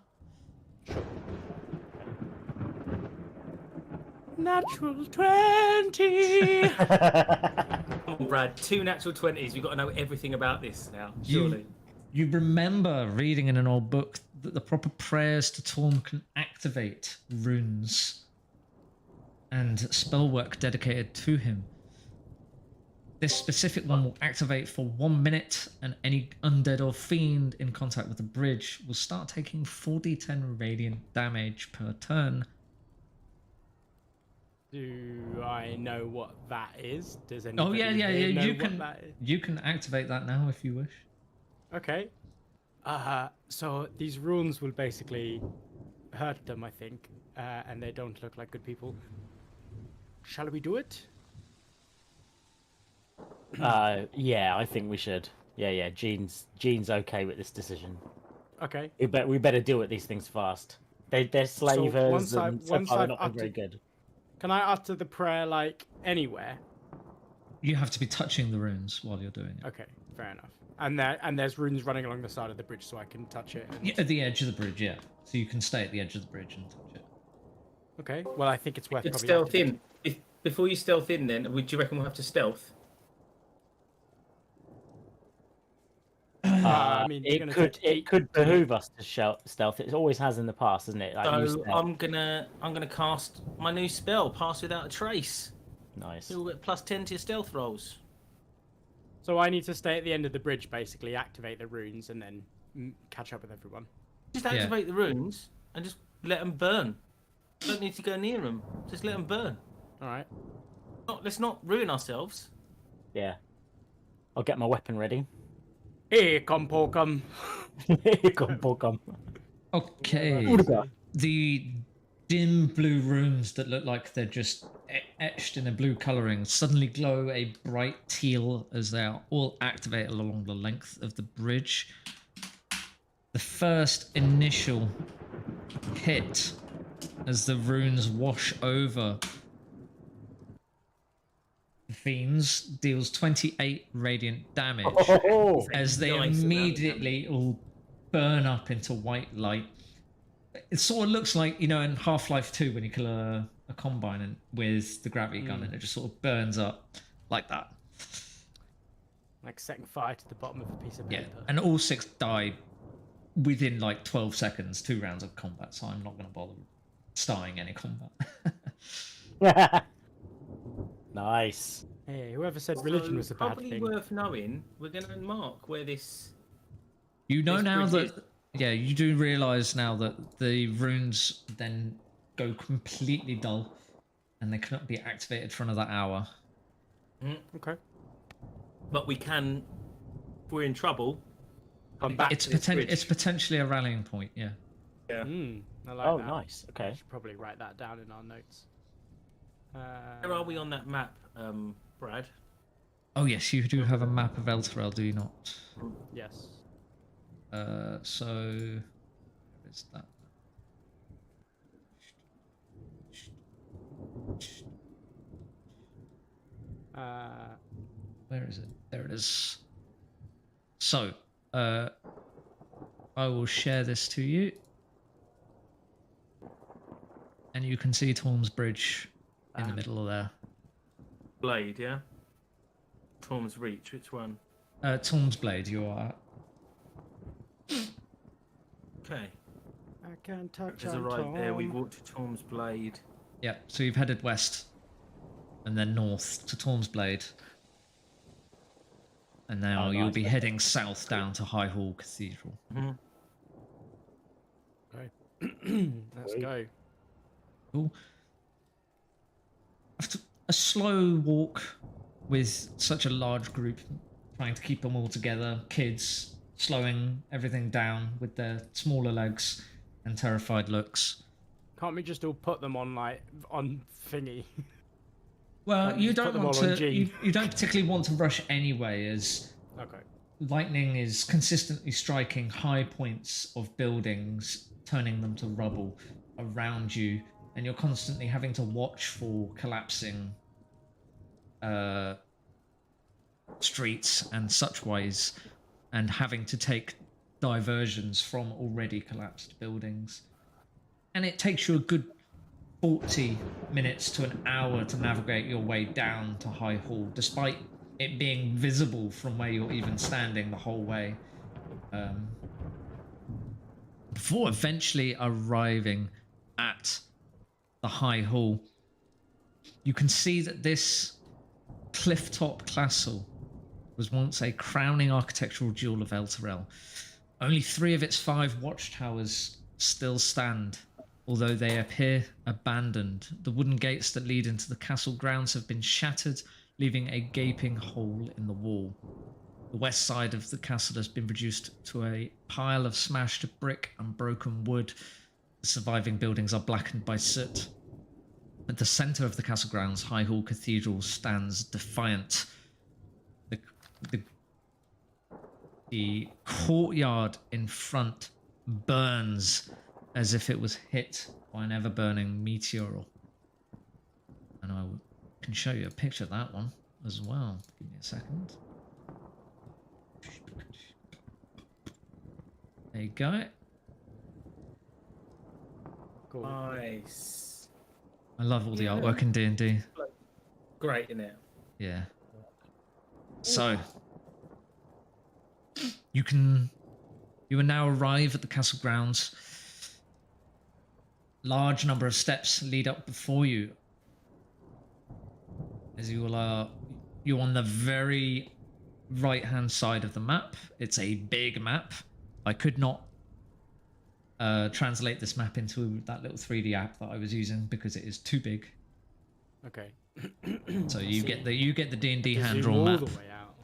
Natural 20! Oh, Brad, 2 natural 20s. We've got to know everything about this now, surely. You remember reading in an old book that the proper prayers to Torm can activate runes and spell work dedicated to him. This specific one will activate for 1 minute, and any undead or fiend in contact with the bridge will start taking 4d10 radiant damage per turn. Do I know what that is? Does anybody Oh yeah. here know You what can that is? you can activate that now if you wish. Okay. So these runes will basically hurt them, I think, and they don't look like good people. Shall we do it? Yeah, I think we should. Yeah. Jean's okay with this decision. Okay. We better deal with these things fast. They're slavers once and so once far they're I've not been very upped good. Can I utter the prayer like anywhere? You have to be touching the runes while you're doing it. Okay, fair enough. And there's runes running along the side of the bridge, so I can touch it. And... Yeah, at the edge of the bridge, yeah. So you can stay at the edge of the bridge and touch it. Okay. Well, I think it's worth Could probably stealth activating. in. Before you stealth in, then, would you reckon we'll have to stealth? I mean, you're it gonna could take 8 it could to hit. behoove us to stealth. It always has in the past, hasn't it? Like use So stealth. I'm gonna cast my new spell, Pass Without a Trace. Nice. You'll get +10 to your stealth rolls. So I need to stay at the end of the bridge, basically, activate the runes, and then catch up with everyone. Just activate the runes and just let them burn. Don't need to go near them. Just let them burn. All right. Let's not ruin ourselves. Yeah. I'll get my weapon ready. Here come Porcum. Come. Okay. The dim blue runes that look like they're just etched in a blue coloring suddenly glow a bright teal as they are all activated along the length of the bridge. The first initial hit as the runes wash over the fiends deals 28 radiant damage as they Nice amount of immediately all burn up into white light. It sort of looks like, you know, in Half-Life 2 when you kill a combine with the gravity gun and it just sort of burns up like that. Like setting fire to the bottom of a piece of paper. And all 6 died within like 12 seconds, 2 rounds of combat, so I'm not going to bother starting any combat. Nice. Hey, whoever said religion was a bad probably thing. worth knowing. We're going to mark where this. You know This now bridge that, yeah, you do realize now that the runes then go completely dull and they cannot be activated for another hour. Okay. But we can. If we're in trouble. Come back. It's to this bridge. it's potentially a rallying point, yeah. Yeah. I like Oh, that. nice. Okay. I should probably write that down in our notes. Where are we on that map, Brad? Oh yes, you do have a map of Elturel, do you not? Yes. So where is that? Where is it? There it is. So, I will share this to you. And you can see Torm's Bridge in the middle of there. Blade, yeah? Torm's Reach, which one? Torm's Blade, you are at. Okay. I can't touch There's a right there. We walked to Torm's Blade. Yeah, so you've headed west and then north to Torm's Blade. And now you'll be heading south down to High Hall Cathedral. Okay. Let's go. Cool. After a slow walk with such a large group, trying to keep them all together, kids slowing everything down with their smaller legs and terrified looks. Can't we just all put them on on thingy? Well, you just put don't them want all on to. G. You don't particularly want to rush anyway, as Okay. lightning is consistently striking high points of buildings, turning them to rubble around you, and you're constantly having to watch for collapsing streets and such ways, and having to take diversions from already collapsed buildings. And it takes you a good 40 minutes to an hour to navigate your way down to High Hall, despite it being visible from where you're even standing the whole way. Before eventually arriving at the High Hall, you can see that this clifftop castle was once a crowning architectural jewel of Elturel. Only 3 of its 5 watchtowers still stand, although they appear abandoned. The wooden gates that lead into the castle grounds have been shattered, leaving a gaping hole in the wall. The west side of the castle has been reduced to a pile of smashed brick and broken wood. The surviving buildings are blackened by soot. At the centre of the castle grounds, High Hall Cathedral stands defiant. The courtyard in front burns as if it was hit by an ever-burning meteor. And I can show you a picture of that one as well. Give me a second. There you go. Cool. Nice. I love all the Yeah. artwork in D&D. Great, isn't it? Yeah. So, You will now arrive at the castle grounds. Large number of steps lead up before you. As you're on the very right-hand side of the map. It's a big map. I could not translate this map into that little 3D app that I was using because it is too big. Okay. So you get the D&D To hand zoom drawn all map. the way out.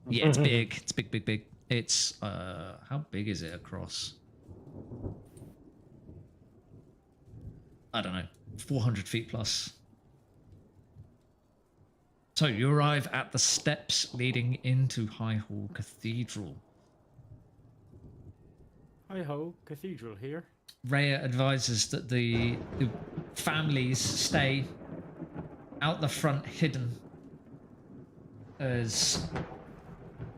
Yeah, it's big. It's big. It's how big is it across? I don't know, 400 feet plus. So you arrive at the steps leading into High Hall Cathedral. Hi-ho, cathedral here. Rhea advises that the families stay out the front hidden, as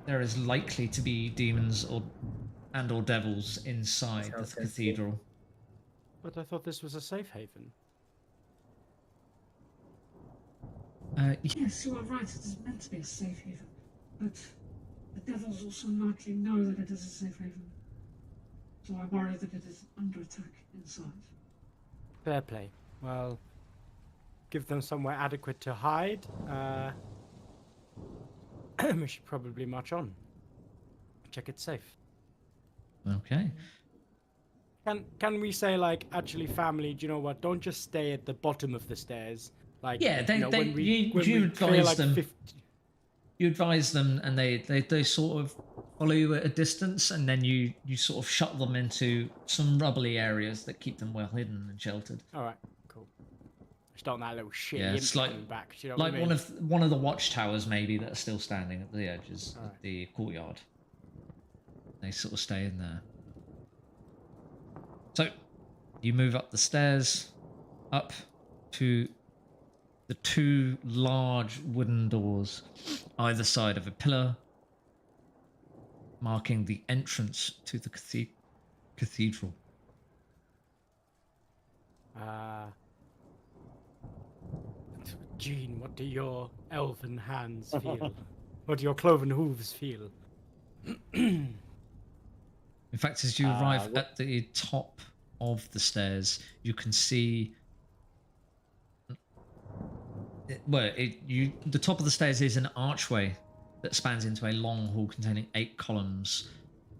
there is likely to be demons or devils inside the cathedral. But I thought this was a safe haven. Yes, you are right. It is meant to be a safe haven, but the devils also likely know that it is a safe haven. So I worry that it is under attack inside. Fair play. Well, give them somewhere adequate to hide. We should probably march on. Check it's safe. Okay. Can we say, like, actually, family, do you know what? Don't just stay at the bottom of the stairs. Like, Yeah, when we you clear, advise like, them. 50... You advise them, and they sort of follow you at a distance, and then you sort of shut them into some rubbly areas that keep them well hidden and sheltered. All right, cool. Just don't that little shit Yeah, it's imp like coming back. Do you know what I mean? one of the watchtowers maybe that are still standing at the edges of Alright. the courtyard. They sort of stay in there. So you move up the stairs, up to the two large wooden doors either side of a pillar, marking the entrance to the cathedral. Jean, what do your elven hands feel? What do your cloven hooves feel? In fact, as you arrive at the top of the stairs, you can see. The top of the stairs is an archway that spans into a long hall containing 8 columns.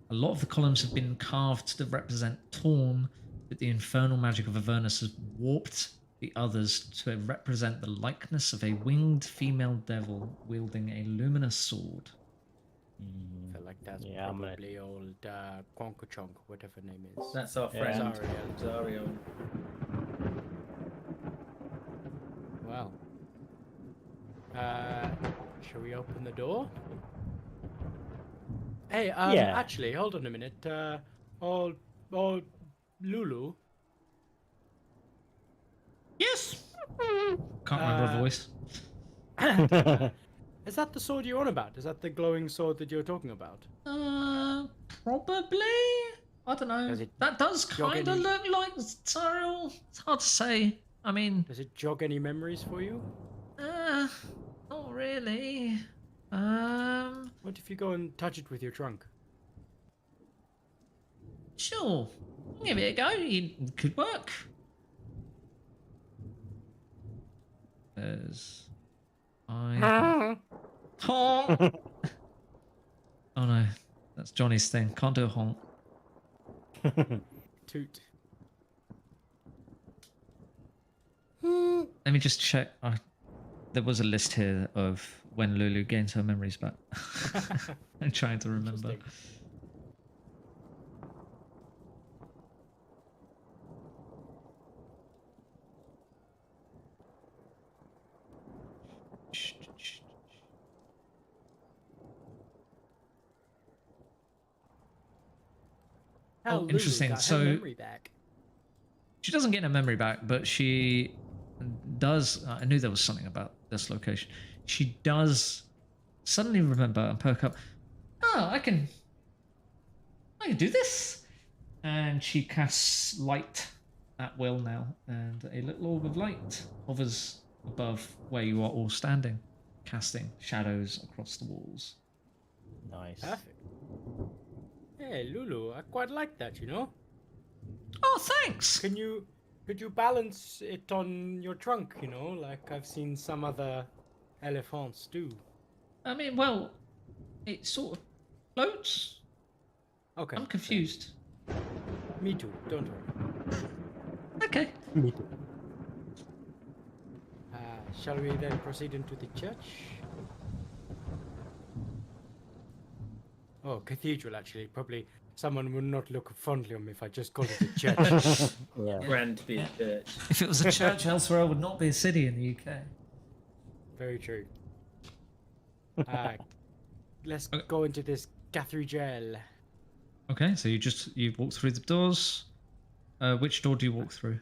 A lot of the columns have been carved to represent Torn, but the infernal magic of Avernus has warped the others to represent the likeness of a winged female devil wielding a luminous sword. I feel like that's Yeah, I'm gonna- probably old Quonka-Chonk, whatever her name is. That's our Yeah. friend Zariel. Zariel. Well. Shall we open the door? Hey, Yeah. actually, hold on a minute. Old Lulu. Yes. Can't remember her voice. Is that the sword you're on about? Is that the glowing sword that you're talking about? Probably. I don't know. Does it That does jog kind of any- look like Zariel. It's hard to say. I mean, Does it jog any memories for you? not really. What if you go and touch it with your trunk? Sure. Give it a go. It could work. There's. Oh no, that's Johnny's thing. Can't do a honk. Toot. Let me just check. There was a list here of when Lulu gains her memories back. I'm trying to remember. Interesting. How Lulu interesting. got her So- memory back. She doesn't get her memory back, but she does. I knew there was something about this location. She does suddenly remember and perk up. Oh, I can do this. And she casts light at will now, and a little orb of light hovers above where you are all standing, casting shadows across the walls. Nice. Perfect. Hey, Lulu, I quite like that, you know? Oh, thanks. Could you balance it on your trunk, you know, like I've seen some other elephants do? I mean, well, it sort of floats. Okay. I'm fair. confused. Me too, don't worry. Okay. Me too. Shall we then proceed into the church? Oh, cathedral, actually. Probably someone would not look fondly on me if I just called it a church. Yeah. Grandbeard Church. If it was a church elsewhere, it would not be a city in the UK. Very true. Let's Okay. go into this cathedral. Okay, so you walk through the doors. Which door do you walk through?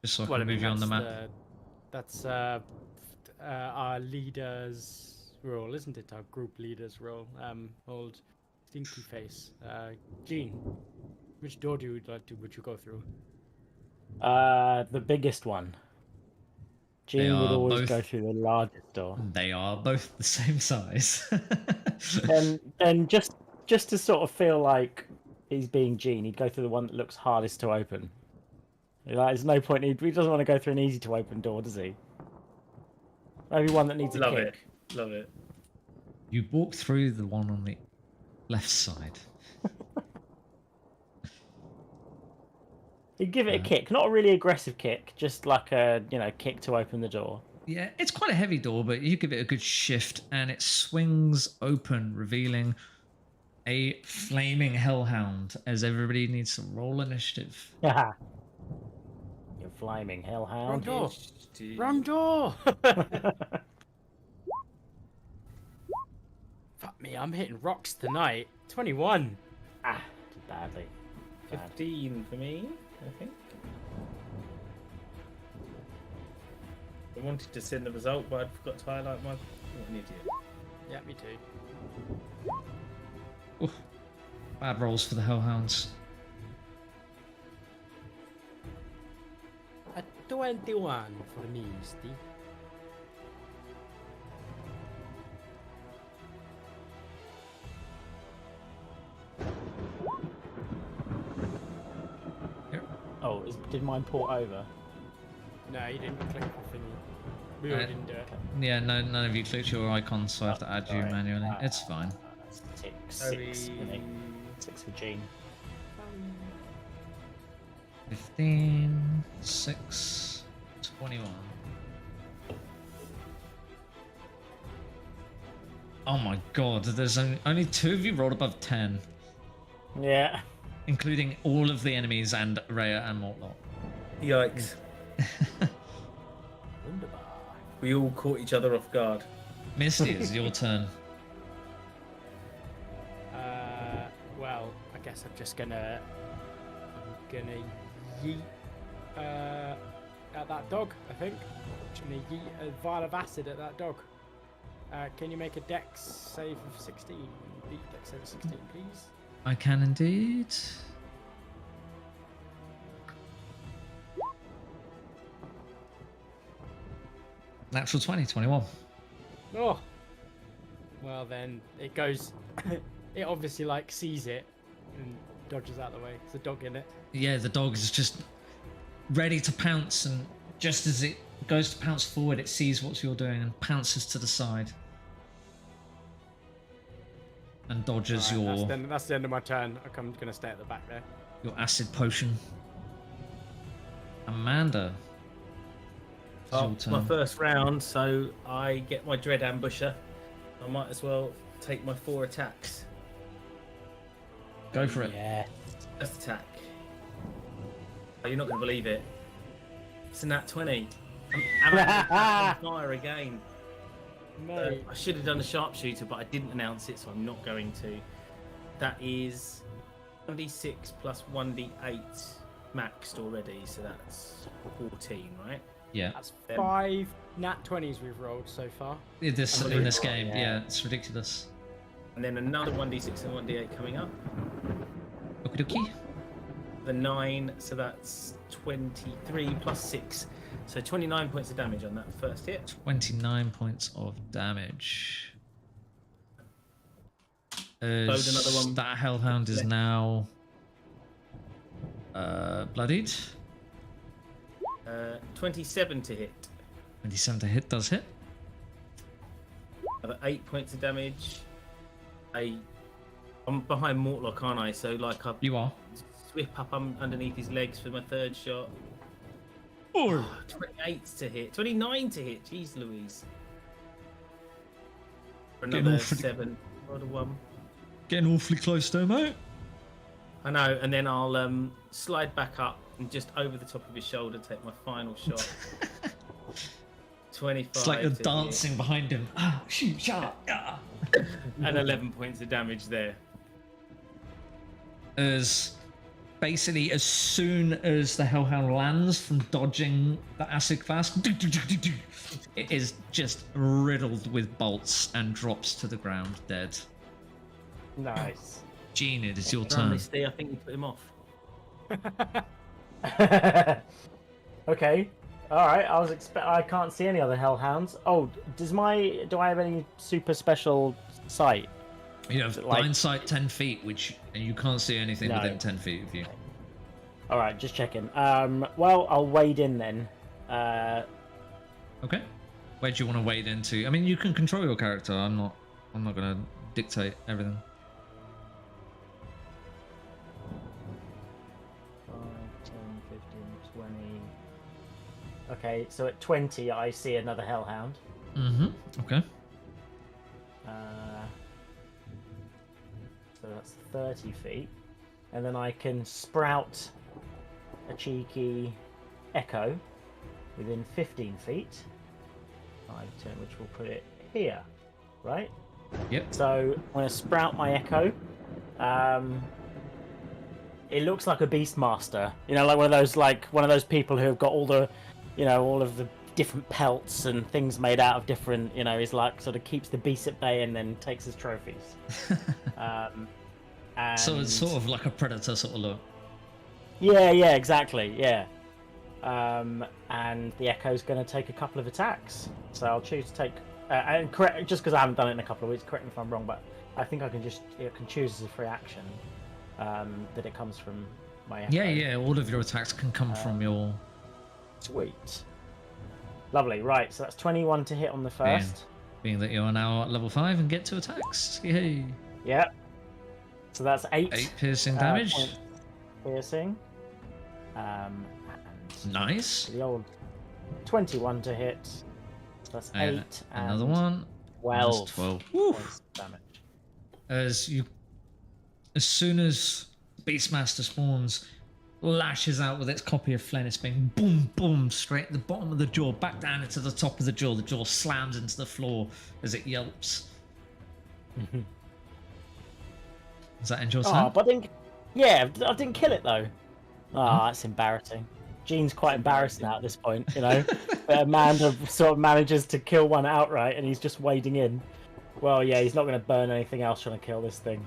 Just so I can move you on the map. That's our leader's role, isn't it? Our group leader's role. Old stinky face. Jean, which door would you go through? The biggest one. Jean would are always both- go through the largest door. They are both the same size. Then just to sort of feel like he's being Jean, he'd go through the one that looks hardest to open. Like, there's no point. He doesn't want to go through an easy to open door, does he? Maybe one that needs a Love kick. it. Love it. You walk through the one on the left side. He'd give it a kick, not a really aggressive kick, just like a kick to open the door. Yeah, it's quite a heavy door, but you give it a good shift and it swings open, revealing a flaming hellhound as everybody needs to roll initiative. Haha. You flaming Wrong hellhound. door! Wrong door! Fuck me, I'm hitting rocks tonight. 21. Ah, did badly. Bad. 15 for me, I think. I wanted to send the result, but I forgot to highlight my. What an idiot. Yeah, me too. Oof. Bad rolls for the hellhounds. A 21 for me, Steve. Oh, did mine port over? No, you didn't click the thingy. We all didn't do it. Yeah, none of you clicked your icon, so I have to add you Sorry. manually. It's fine. Six for me. 6 for Jean. 15, 6, 21. Oh my god, there's only 2 of you rolled above 10, Yeah. including all of the enemies and Rhea and Mortlock. Yikes. Wunderbar. We all caught each other off guard. Misty, it's your turn. Well, I guess I'm just gonna yeet at that dog, I think. I'm gonna yeet a vial of acid at that dog. Can you make a dex save of 16? Beat dex save of 16, please. I can indeed. Natural 20, 21. Oh! Well then, it goes... it obviously, like, sees it and dodges out of the way. There's a dog in it. Yeah, the dog is just ready to pounce, and just as it goes to pounce forward, it sees what you're doing and pounces to the side. And dodges Alright, that's the end of my turn. I'm gonna stay at the back there. your acid potion. Amanda. It's Oh, your it's my turn. first round, so I get my Dread Ambusher. I might as well take my 4 attacks. Go for it. Yeah. First attack. Oh, you're not going to believe it. It's a nat 20. I'm on fire again. Mate. I should have done a sharpshooter, but I didn't announce it, so I'm not going to. That is 1d6 plus 1d8 maxed already, so that's 14, right? Yeah. That's 5 nat 20s we've rolled so far. In this Unbelievable, game, yeah. yeah, it's ridiculous. And then another 1d6 and 1d8 coming up. Okie dokie. The 9, so that's 23 plus 6. So 29 points of damage on that first hit. 29 points of damage. Load another one. That hellhound is now bloodied. 27 to hit. 27 to hit does hit. Another 8 points of damage. I'm behind Mortlock, aren't I? So like I You are. whip up underneath his legs for my third shot. Oh. 28 to hit. 29 to hit. Jeez Louise. For Getting another awfully- 7. Rolled a 1. Getting awfully close there, mate. I know, and then I'll slide back up and just over the top of his shoulder take my final shot. 25. It's like you're to hit. dancing behind him. Ah, shoot, shot. Ah. And 11 points of damage there. As basically as soon as the hellhound lands from dodging the acid flask, it is just riddled with bolts and drops to the ground dead. Nice. Gene, it is your For turn. honesty, I think you put him off. Okay. All right. I can't see any other hellhounds. Oh, do I have any super special sight? You have like- blind sight 10 feet, and you can't see anything No. within 10 feet of you. All right, just checking. Well, I'll wade in then. Okay. Where do you want to wade into? I mean, you can control your character. I'm not gonna dictate everything. 5, 10, 15, 20. Okay, so at 20, I see another hellhound. Mm-hmm. Okay. So that's 30 feet. And then I can sprout a cheeky echo within 15 feet. 5, 10, which will put it here, right? Yep. So I'm going to sprout my echo. It looks like a Beastmaster, like one of those people who have got all the, all of the different pelts and things made out of different, he's like sort of keeps the beast at bay and then takes his trophies. And... So it's sort of like a predator sort of look. Yeah, exactly, yeah. And the echo's going to take a couple of attacks, so I'll choose to take. And correct, just because I haven't done it in a couple of weeks. Correct me if I'm wrong, but I think it can choose as a free action that it comes from my echo. Yeah. All of your attacks can come from your. Sweet. Lovely. Right, so that's 21 to hit on the first. Being that you're now at level 5 and get 2 attacks. Yay. Yep. So that's 8. 8 piercing damage. Points piercing. And Nice. the old 21 to hit. So that's 8. And another one. 12. That's 12. Woo. Points of damage. As soon as Beastmaster spawns, lashes out with its copy of Flennis, being boom, boom, straight at the bottom of the jaw, back down into the top of the jaw. The jaw slams into the floor as it yelps. Does that end your turn? Oh, but I didn't kill it though. Oh, that's embarrassing. Gene's quite embarrassed now at this point, Amanda sort of manages to kill one outright and he's just wading in. Well, yeah, he's not going to burn anything else trying to kill this thing.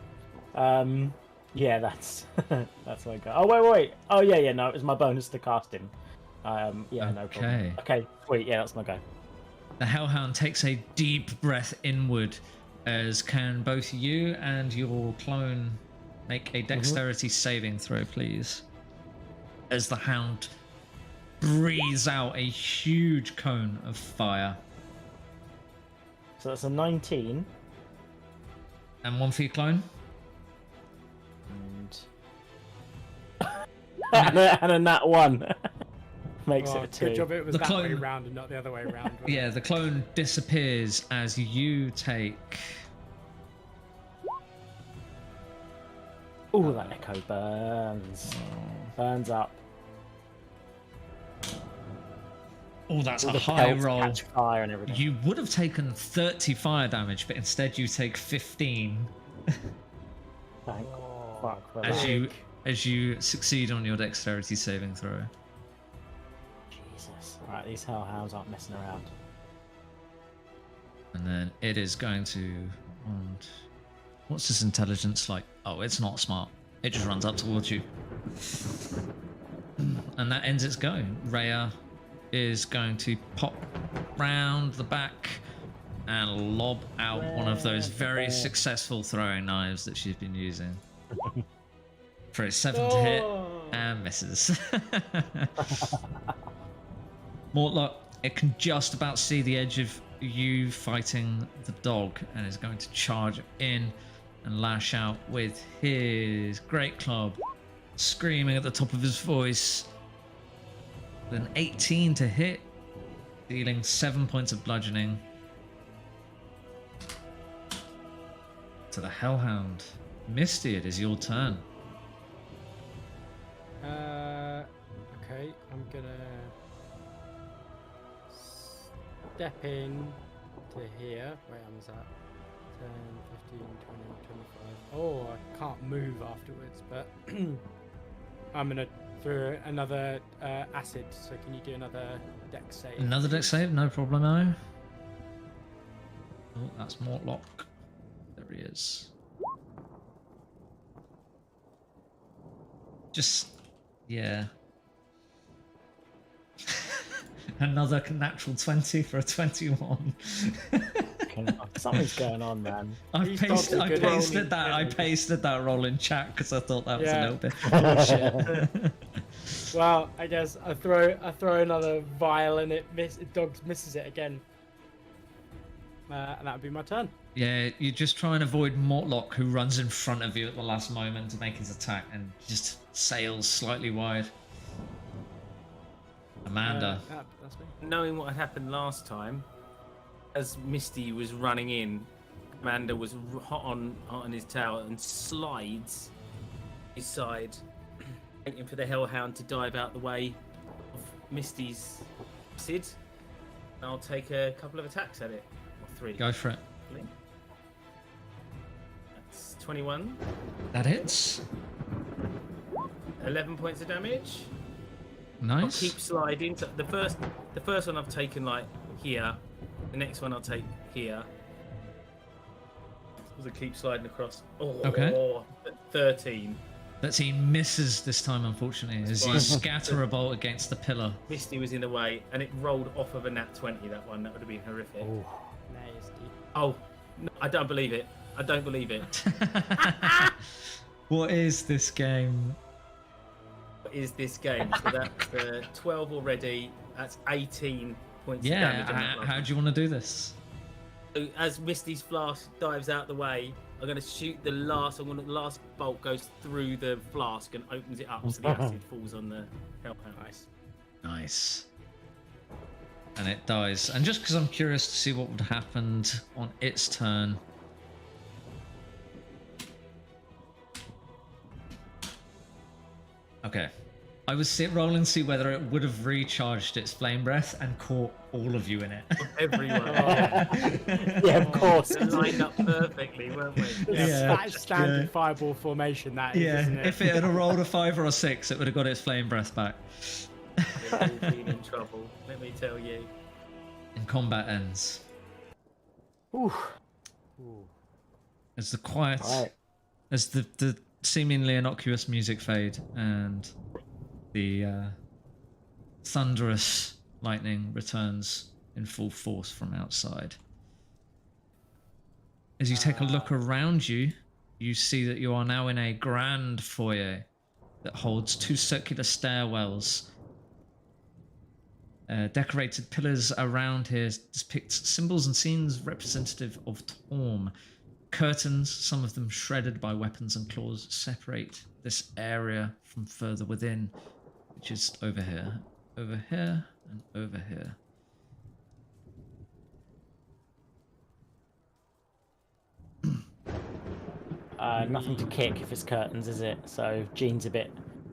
Yeah, that's my go. Oh, wait. Oh, yeah, no, it was my bonus to cast him. Yeah, no problem. Okay, sweet, yeah, that's my go. The Hellhound takes a deep breath inward, as can both you and your clone make a dexterity saving throw, please. As the Hound breathes out a huge cone of fire. So that's a 19. And 1 for your clone? And a nat 1. Makes it a 2. Good job it was The that way clone- round and not the other way round. wasn't Yeah, it? the clone disappears as you take... Ooh, that echo burns. Burns up. Oh, that's All a the high pelts roll. catch fire and everything. You would have taken 30 fire damage, but instead you take 15 Thank fuck for as that. as you succeed on your dexterity saving throw. Jesus. Right, these hellhounds aren't messing around. And then it is going to... And what's this intelligence like? Oh, it's not smart. It just runs up towards you. And that ends its go. Rhea is going to pop round the back and lob out one of those very successful throwing knives that she's been using. For a 7 to hit and misses. Mortlock, it can just about see the edge of you fighting the dog and is going to charge in and lash out with his great club, screaming at the top of his voice. With an 18 to hit, dealing 7 points of bludgeoning to the Hellhound. Misty, it is your turn. Okay, I'm gonna step in to here. Wait, how was that? 10, 15, 20, 25. Oh, I can't move afterwards, but I'm gonna throw another acid. So can you do another dex save? Another dex save, no problemo. Oh, that's Mortlock. There he is. Just, yeah. Another natural 20 for a 21. Something's going on, man. I These pasted dogs are good that roll in chat because I thought that was a Yeah. little bit bullshit. Well, I guess I throw another vial and it misses it again. And that would be my turn. Yeah, you just try and avoid Mortlock, who runs in front of you at the last moment to make his attack and just sails slightly wide. Amanda. That's me. Knowing what had happened last time, as Misty was running in, Amanda was hot on his tail and slides his side, waiting for the Hellhound to dive out the way of Misty's acid. I'll take a couple of attacks at it. Or 3. Go for it. That's 21. That hits. 11 points of damage. Nice. I'll keep sliding. So the first one I've taken like here. The next one I'll take here. So keep sliding across. Oh, Okay. 13. But he misses this time, unfortunately, as you scatter a bolt against the pillar. Misty was in the way, and it rolled off of a nat 20. That one, that would have been horrific. Nasty. Oh, no, I don't believe it. I don't believe it. What is this game? What is this game? So that's 12 already. That's 18 points of Yeah, damage. on that one. how do you want to do this? So as Misty's flask dives out the way, I'm going to shoot the last. The last bolt goes through the flask and opens it up, so the acid falls on the Hellhound. Nice. And it dies. And just because I'm curious to see what would have happened on its turn. Okay. I would sit roll and see whether it would have recharged its flame breath and caught all of you in it. Everyone. Yeah, of course. We lined up perfectly, weren't we? Yeah. That's standard fireball formation, that is, Yeah, isn't it? if it had rolled a 5 or a 6, it would have got its flame breath back. We've all been in trouble, let me tell you. And combat ends. Ooh. As the quiet, Right. as the seemingly innocuous music fade and the thunderous lightning returns in full force from outside. As you take a look around you, you see that you are now in a grand foyer that holds 2 circular stairwells. Decorated pillars around here depict symbols and scenes representative of Torm. Curtains, some of them shredded by weapons and claws, separate this area from further within, which is over here, and over here. Nothing to kick if it's curtains, is it? So Gene's a bit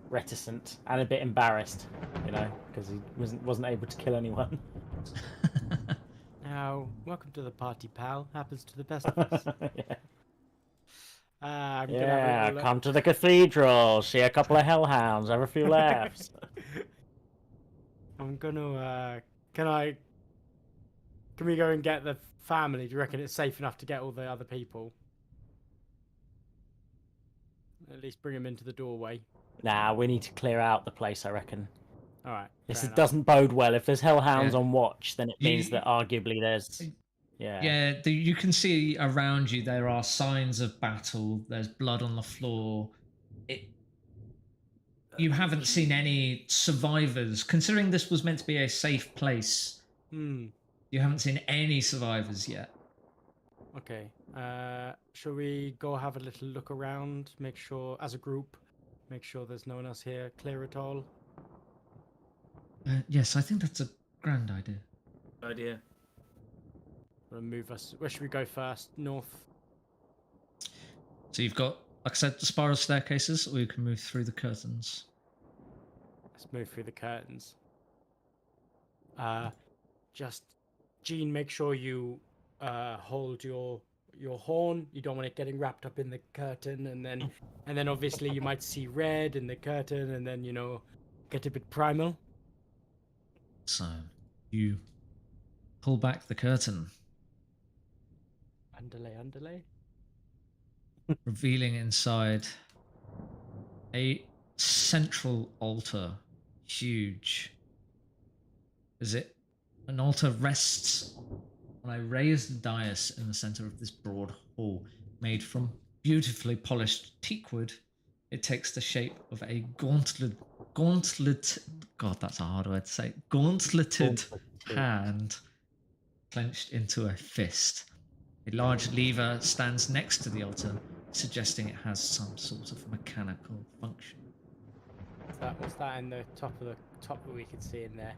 reticent and a bit embarrassed, you know, because he wasn't able to kill anyone. Now, welcome to the party, pal. Happens to the best of us. Yeah, I'm gonna have a little come to the cathedral, see a couple of hellhounds, have a few laughs. I'm gonna. Can we go and get the family? Do you reckon it's safe enough to get all the other people? At least bring them into the doorway. Nah, we need to clear out the place, I reckon. All right. This fair enough. doesn't bode well. If there's hellhounds Yeah. on watch, then it means You- that arguably there's... Yeah. Yeah, you can see around you there are signs of battle. There's blood on the floor. You haven't seen any survivors. Considering this was meant to be a safe place, Hmm. you haven't seen any survivors yet. Okay. Shall we go have a little look around? Make sure, as a group, make sure there's no one else here. Clear it all. Yes, I think that's a grand idea. Idea. We'll move us. Where should we go first? North. So you've got, like I said, the spiral staircases, or you can move through the curtains. Let's move through the curtains. Just, Jean, make sure you hold your horn. You don't want it getting wrapped up in the curtain, and then obviously you might see red in the curtain, and then get a bit primal. So you pull back the curtain, Underlay. revealing inside a central altar, huge. An altar rests on a raised dais in the center of this broad hall, made from beautifully polished teakwood. It takes the shape of a gauntlet. God, that's a hard word to say. Gauntleted hand clenched into a fist. A large lever stands next to the altar, suggesting it has some sort of mechanical function. What's that in the top that we can see in there?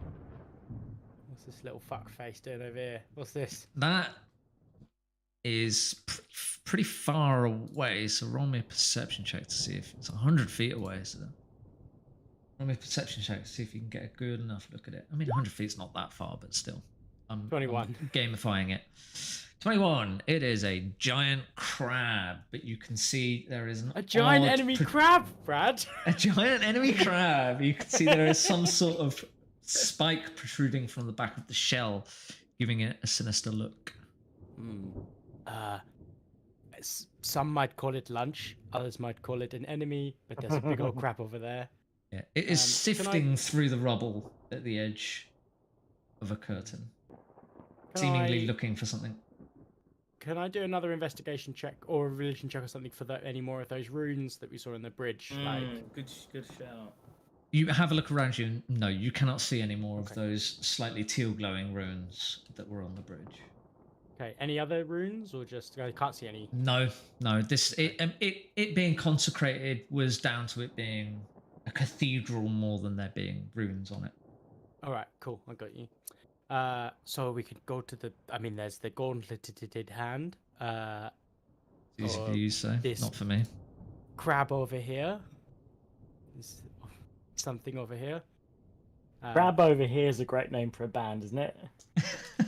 What's this little fuck face doing over here? What's this? That is pretty far away, so roll me a perception check to see if it's 100 feet away. So roll me a perception check to see if you can get a good enough look at it. I mean, 100 feet's not that far, but still. I'm 21. I'm gamifying it. 21. It is a giant crab, but you can see there is A giant enemy crab, Brad. A giant enemy crab. You can see there is some sort of spike protruding from the back of the shell, giving it a sinister look. Some might call it lunch, others might call it an enemy, but there's a big old crab over there. Yeah, it is Can sifting through the rubble at the edge of a curtain, seemingly looking for something. Can I do another investigation check or a religion check or something for any more of those runes that we saw in the bridge? Good shout. You have a look around you, and no, you cannot see any more of those slightly teal glowing runes that were on the bridge. Okay, any other runes or just I can't see any? No. It being consecrated was down to it being a cathedral more than there being runes on it. All right, cool, I got you. So we could go to there's the gauntleted hand. Easy for you to say, this not for me. Crab over here. There's something over here. Crab over here is a great name for a band, isn't it?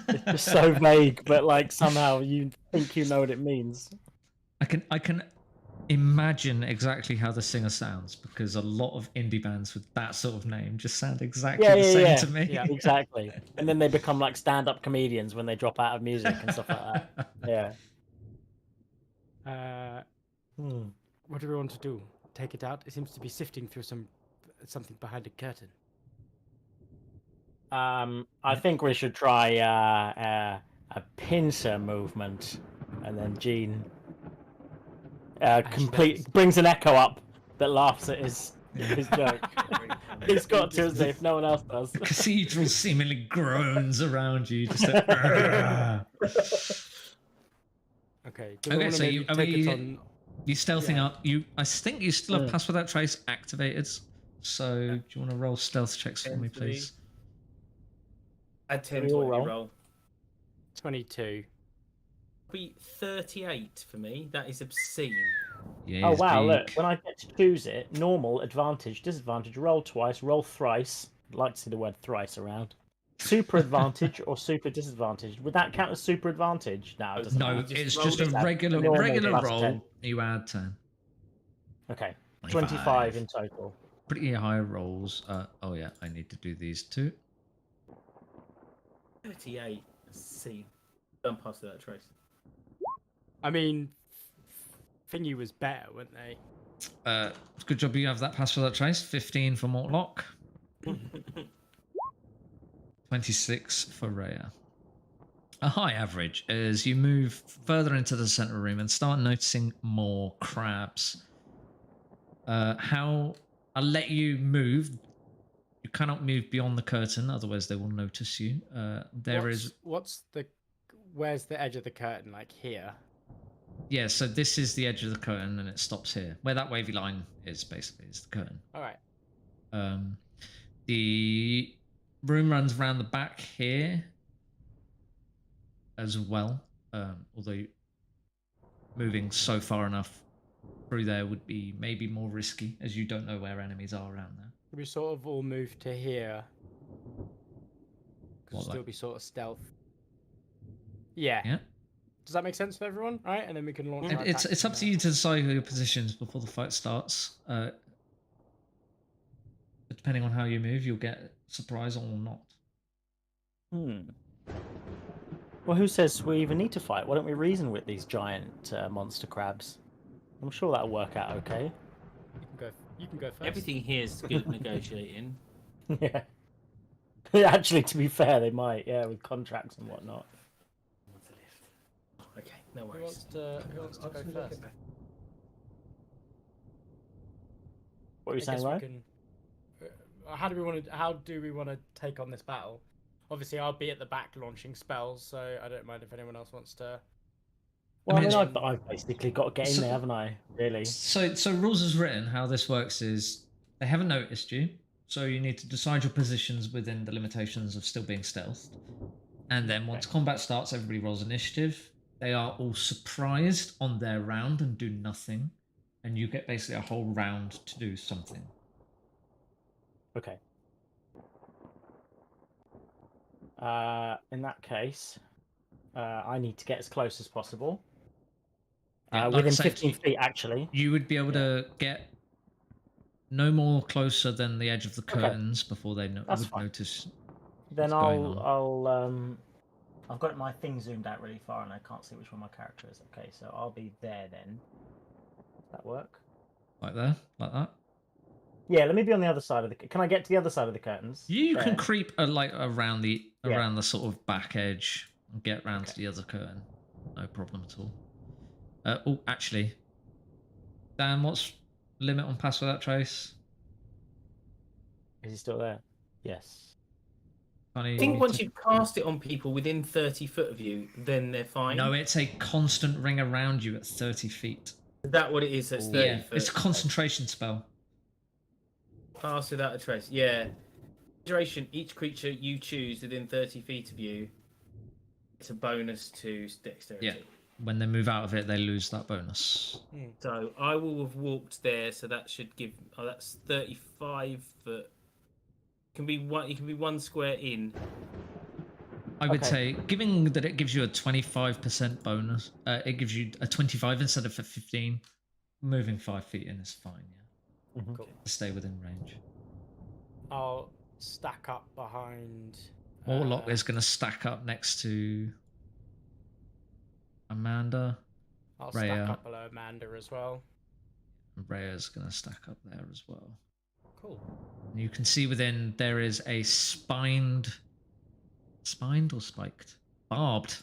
It's just so vague, but like somehow you think you know what it means. I can imagine exactly how the singer sounds, because a lot of indie bands with that sort of name just sound exactly the same to me. Yeah, exactly. And then they become like stand-up comedians when they drop out of music and stuff like that. Yeah. What do we want to do? Take it out? It seems to be sifting through something behind a curtain. I think we should try a pincer movement, and then Jean brings an echo up that laughs at his joke. He's got to, as if no one else does. The cathedral seemingly groans around you. Just like, Okay. Okay, so you stealthing up. I think you still have pass without trace activated. So do you want to roll stealth checks for me, please? Add 10 to what you roll. 22. Be 38 for me. That is obscene. Yeah, oh wow! Look, when I get to choose it, normal, advantage, disadvantage, roll twice, roll thrice. I'd like to see the word thrice around. Super advantage or super disadvantage. Would that count as super advantage? No, it doesn't. No, it's just a regular roll. 10. You add 10. Okay, 25 in total. Pretty high rolls. Oh yeah, I need to do these too. 38. See, don't pass that trace. I mean, Thingy was better, weren't they? Good job you have that pass for that trace. 15 for Mortlock. 26 for Rhea. a high average as you move further into the center room and start noticing more crabs. How I'll let you move. You cannot move beyond the curtain, otherwise they will notice you. Where's the edge of the curtain? Like here? Yeah, so this is the edge of the curtain and it stops here. Where that wavy line is, basically, is the curtain. All right. The room runs around the back here as well, although moving so far enough through there would be maybe more risky, as you don't know where enemies are around there. We sort of all move to here. What, Still like- be sort of stealth. Yeah. Yeah. Does that make sense for everyone? All right, and then we can launch. our It's attacks up from to you to decide your positions before the fight starts. Depending on how you move, you'll get surprise or not. Well, who says we even need to fight? Why don't we reason with these giant monster crabs? I'm sure that'll work out okay. You can go first. Everything here is good at negotiating. Yeah. Actually, to be fair, they might. Yeah, with contracts and whatnot. Okay, no Who worries. wants to go first? What were you I saying, guess we Ryan? How do we want to take on this battle? Obviously, I'll be at the back launching spells, so I don't mind if anyone else wants to. Well, I mean, it's- I've basically got to get in there, haven't I? Really? So rules as written, how this works is they haven't noticed you, so you need to decide your positions within the limitations of still being stealthed. And then once combat starts, everybody rolls initiative. They are all surprised on their round and do nothing. And you get basically a whole round to do something. Okay. In that case, I need to get as close as possible. Yeah, like I Within said, 15 feet, actually. You would be able to get no more closer than the edge of the Okay. curtains before they That's would fine. notice. Then what's going on. I've got my thing zoomed out really far, and I can't see which one my character is. Okay, so I'll be there then. Does that work? Like there, like that. Yeah, let me be on the other side of the. Can I get to the other side of the curtains? You can There. creep like around the Yeah. sort of back edge and get round to Okay. the other curtain. No problem at all. Oh, actually, Dan, what's limit on pass without trace? Is he still there? Yes. Funny, I think once you cast it on people within 30 foot of you, then they're fine. No, it's a constant ring around you at 30 feet. Is that what it is? So it's 30 Yeah, foot. it's a concentration spell. Pass without a trace. Yeah. Duration, each creature you choose within 30 feet of you, it's a bonus to dexterity. Yeah. When they move out of it, they lose that bonus. So I will have walked there, so that should give. Oh, that's 35 foot. You can be one square in. I would Okay. say, given that it gives you a 25% bonus, it gives you a 25 instead of a 15. Moving 5 feet in is fine, yeah. Mhm. Cool. To stay within range. I'll stack up behind. Warlock is going to stack up next to Amanda. I'll Rhea. stack up below Amanda as well. And Rhea's going to stack up there as well. Cool. And you can see within there is a spined or spiked? Barbed.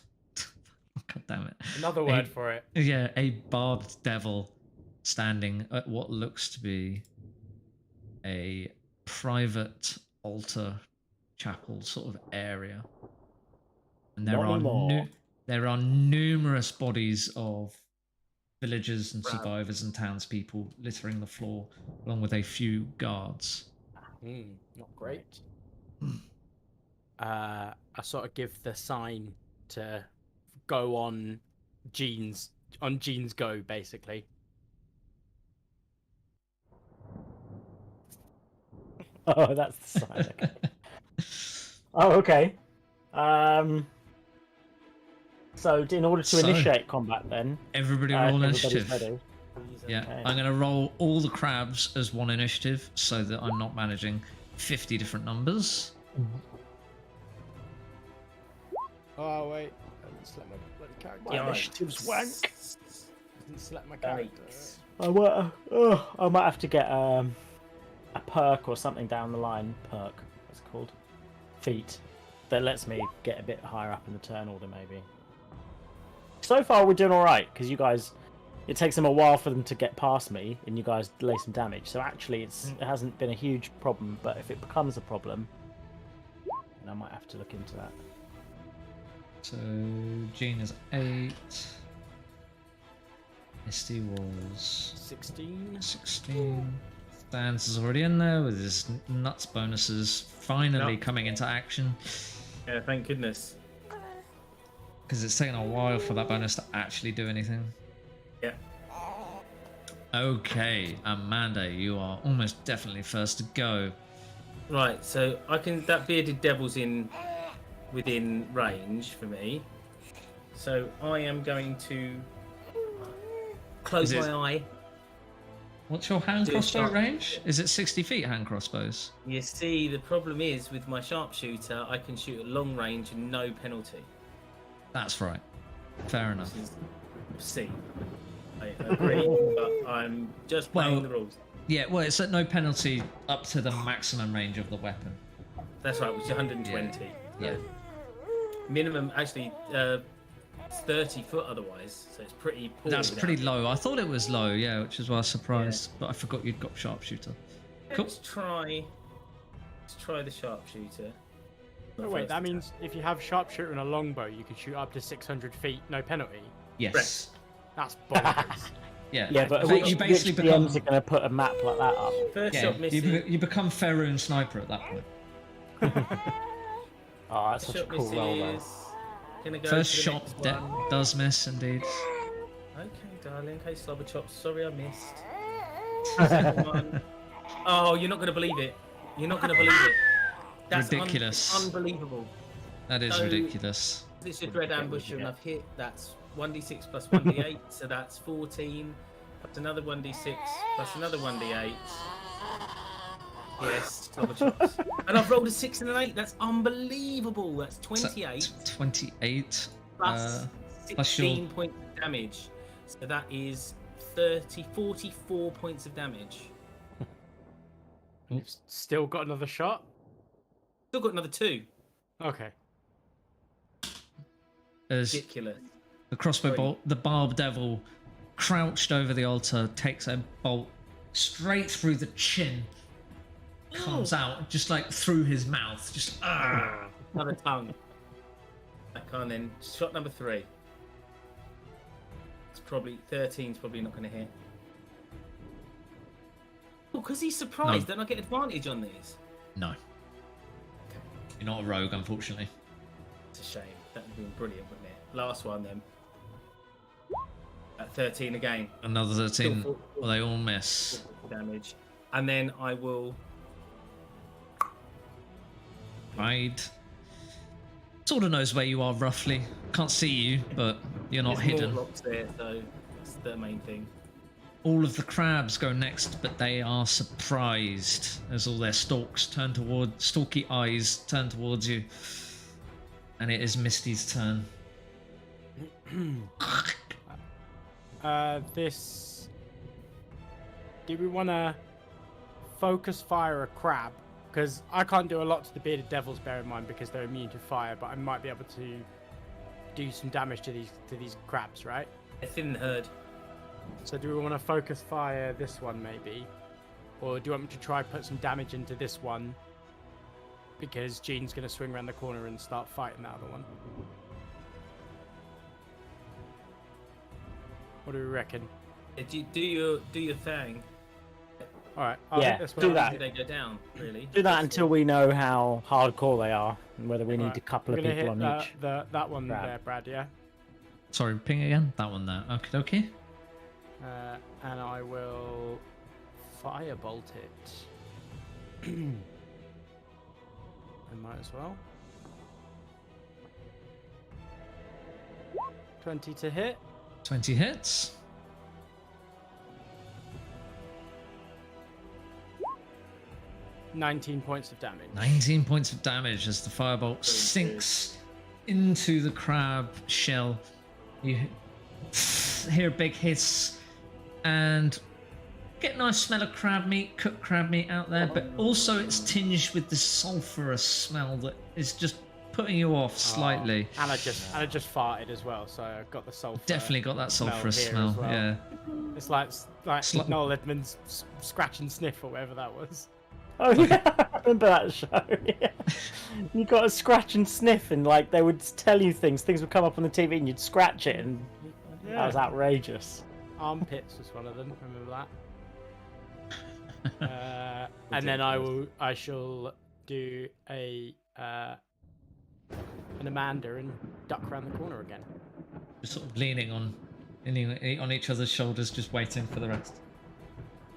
God damn it. Another word for it. Yeah, a barbed devil standing at what looks to be a private altar chapel sort of area. And there Not are anymore. there are numerous bodies of villagers and survivors and townspeople littering the floor, along with a few guards. Not great. I sort of give the sign to go on Jean's go, basically. Oh, that's the sign. Okay. Oh, okay. So in order to So- initiate combat, then Everybody if roll everybody's initiative. ready. Yeah, Okay. I'm going to roll all the crabs as one initiative so that I'm not managing 50 different numbers. Oh wait, I didn't select my bloody character. My initiative's wank. I didn't select my character. I might have to get a perk or something down the line. Perk, what's it called? Feat. that lets me get a bit higher up in the turn order, maybe. So far, we're doing all right because you guys. It takes them a while for them to get past me, and you guys delay some damage. So actually, it hasn't been a huge problem. But if it becomes a problem, then I might have to look into that. So Jean is 8. Misty was 16. Stans is already in there with his nuts bonuses finally Yep. coming into action. Yeah, thank goodness. Because it's taken a while for that bonus to actually do anything. Yeah. Okay, Amanda, you are almost definitely first to go. Right, so I can. That bearded devil's within range for me. So I am going to close Is it- my eye. What's your hand Do crossbow sharp- range? Is it 60 feet hand crossbows? You see, the problem is with my sharpshooter, I can shoot at long range and no penalty. That's right. Fair enough. This is C. I agree, but I'm just playing the rules. Yeah, well, it's at no penalty up to the maximum range of the weapon. That's right, which is 120. Yeah. Minimum, actually, it's 30 foot otherwise, so it's pretty poor. That's without pretty it. low. I thought it was low, yeah, which is why I was surprised. But I forgot you'd got sharpshooter. Cool. Let's try the sharpshooter. Oh, wait, that means if you have sharpshooter and a longbow, you can shoot up to 600 feet, no penalty. Yes. That's bonkers. Yeah. Yeah, but you basically which become. DMs are going to put a map like that up? First Yeah, shot missing. you become Faroon Sniper at that point. Oh, that's such a Shot cool roll, though. misses. Gonna go First to the shot next one. does miss indeed. Okay, darling. Okay, slobber chops. Sorry, I missed. Second one. Oh, you're not gonna believe it. You're not gonna believe it. That's Ridiculous. Unbelievable. That is So- ridiculous. It's a dread ambush, and I've hit. That's 1d6 plus 1d8, so that's 14. Plus another 1d6 plus another 1d8. Yes, slobber chops. And I've rolled a 6 and an 8. That's unbelievable. That's 28 28. plus plus 16 points of damage. So that is 44 points of damage. You've still got another shot? Still got another 2. Okay. As Ridiculous. the crossbow Sorry. bolt, the barb devil, crouched over the altar, takes a bolt straight through the chin, comes out just like through his mouth, just Another tongue. I can't then. Shot number 3. It's probably 13's probably not going to hit. Oh, because he's surprised. Don't I get advantage on these? No. You're not a rogue, unfortunately. It's a shame. That would have been brilliant, wouldn't it? Last one then. At 13 again. Another 13. Still Well, they all miss. Damage. And then I will. Right. Sort of knows where you are roughly. Can't see you, but you're not There's hidden. more rocks there, so that's the main thing. All of the crabs go next, but they are surprised as all their stalky eyes turn towards you. And it is Misty's turn. This. Do we want to focus fire a crab? Because I can't do a lot to the bearded devils, bear in mind, because they're immune to fire. But I might be able to do some damage to these crabs, right? A thin herd. So do we want to focus fire this one maybe, or do you want me to try put some damage into this one? Because Jean's gonna swing around the corner and start fighting the other one. What do we reckon? Do your thing. All right. Yeah, this do one. that. Do they go down? Really? Do that until we know how hardcore they are and whether we need Alright, a couple I'm of gonna people hit on each. that one Brad. there, Brad. Yeah. Sorry, ping again? That one there. Okay, okay. And I will firebolt it. I might as well. 20 to hit. 20 hits. 19 points of damage. 19 points of damage as the firebolt sinks into the crab shell. You hear a big hiss and get a nice smell of crab meat, cooked crab meat out there, but also it's tinged with this sulfurous smell that is just putting you off slightly. And I just farted as well, so I got the sulfur. Definitely got that sulphurous here smell. as well. Yeah. It's like Sli- Noel Edmonds' scratch and sniff or whatever that was. Oh yeah, I remember that show. Yeah. You got to scratch and sniff, and like they would tell you things. Things would come up on the TV, and you'd scratch it, and that was outrageous. Armpits was one of them. Remember that? And then I shall do an Amanda and duck around the corner again. Just sort of leaning on each other's shoulders, just waiting for the rest.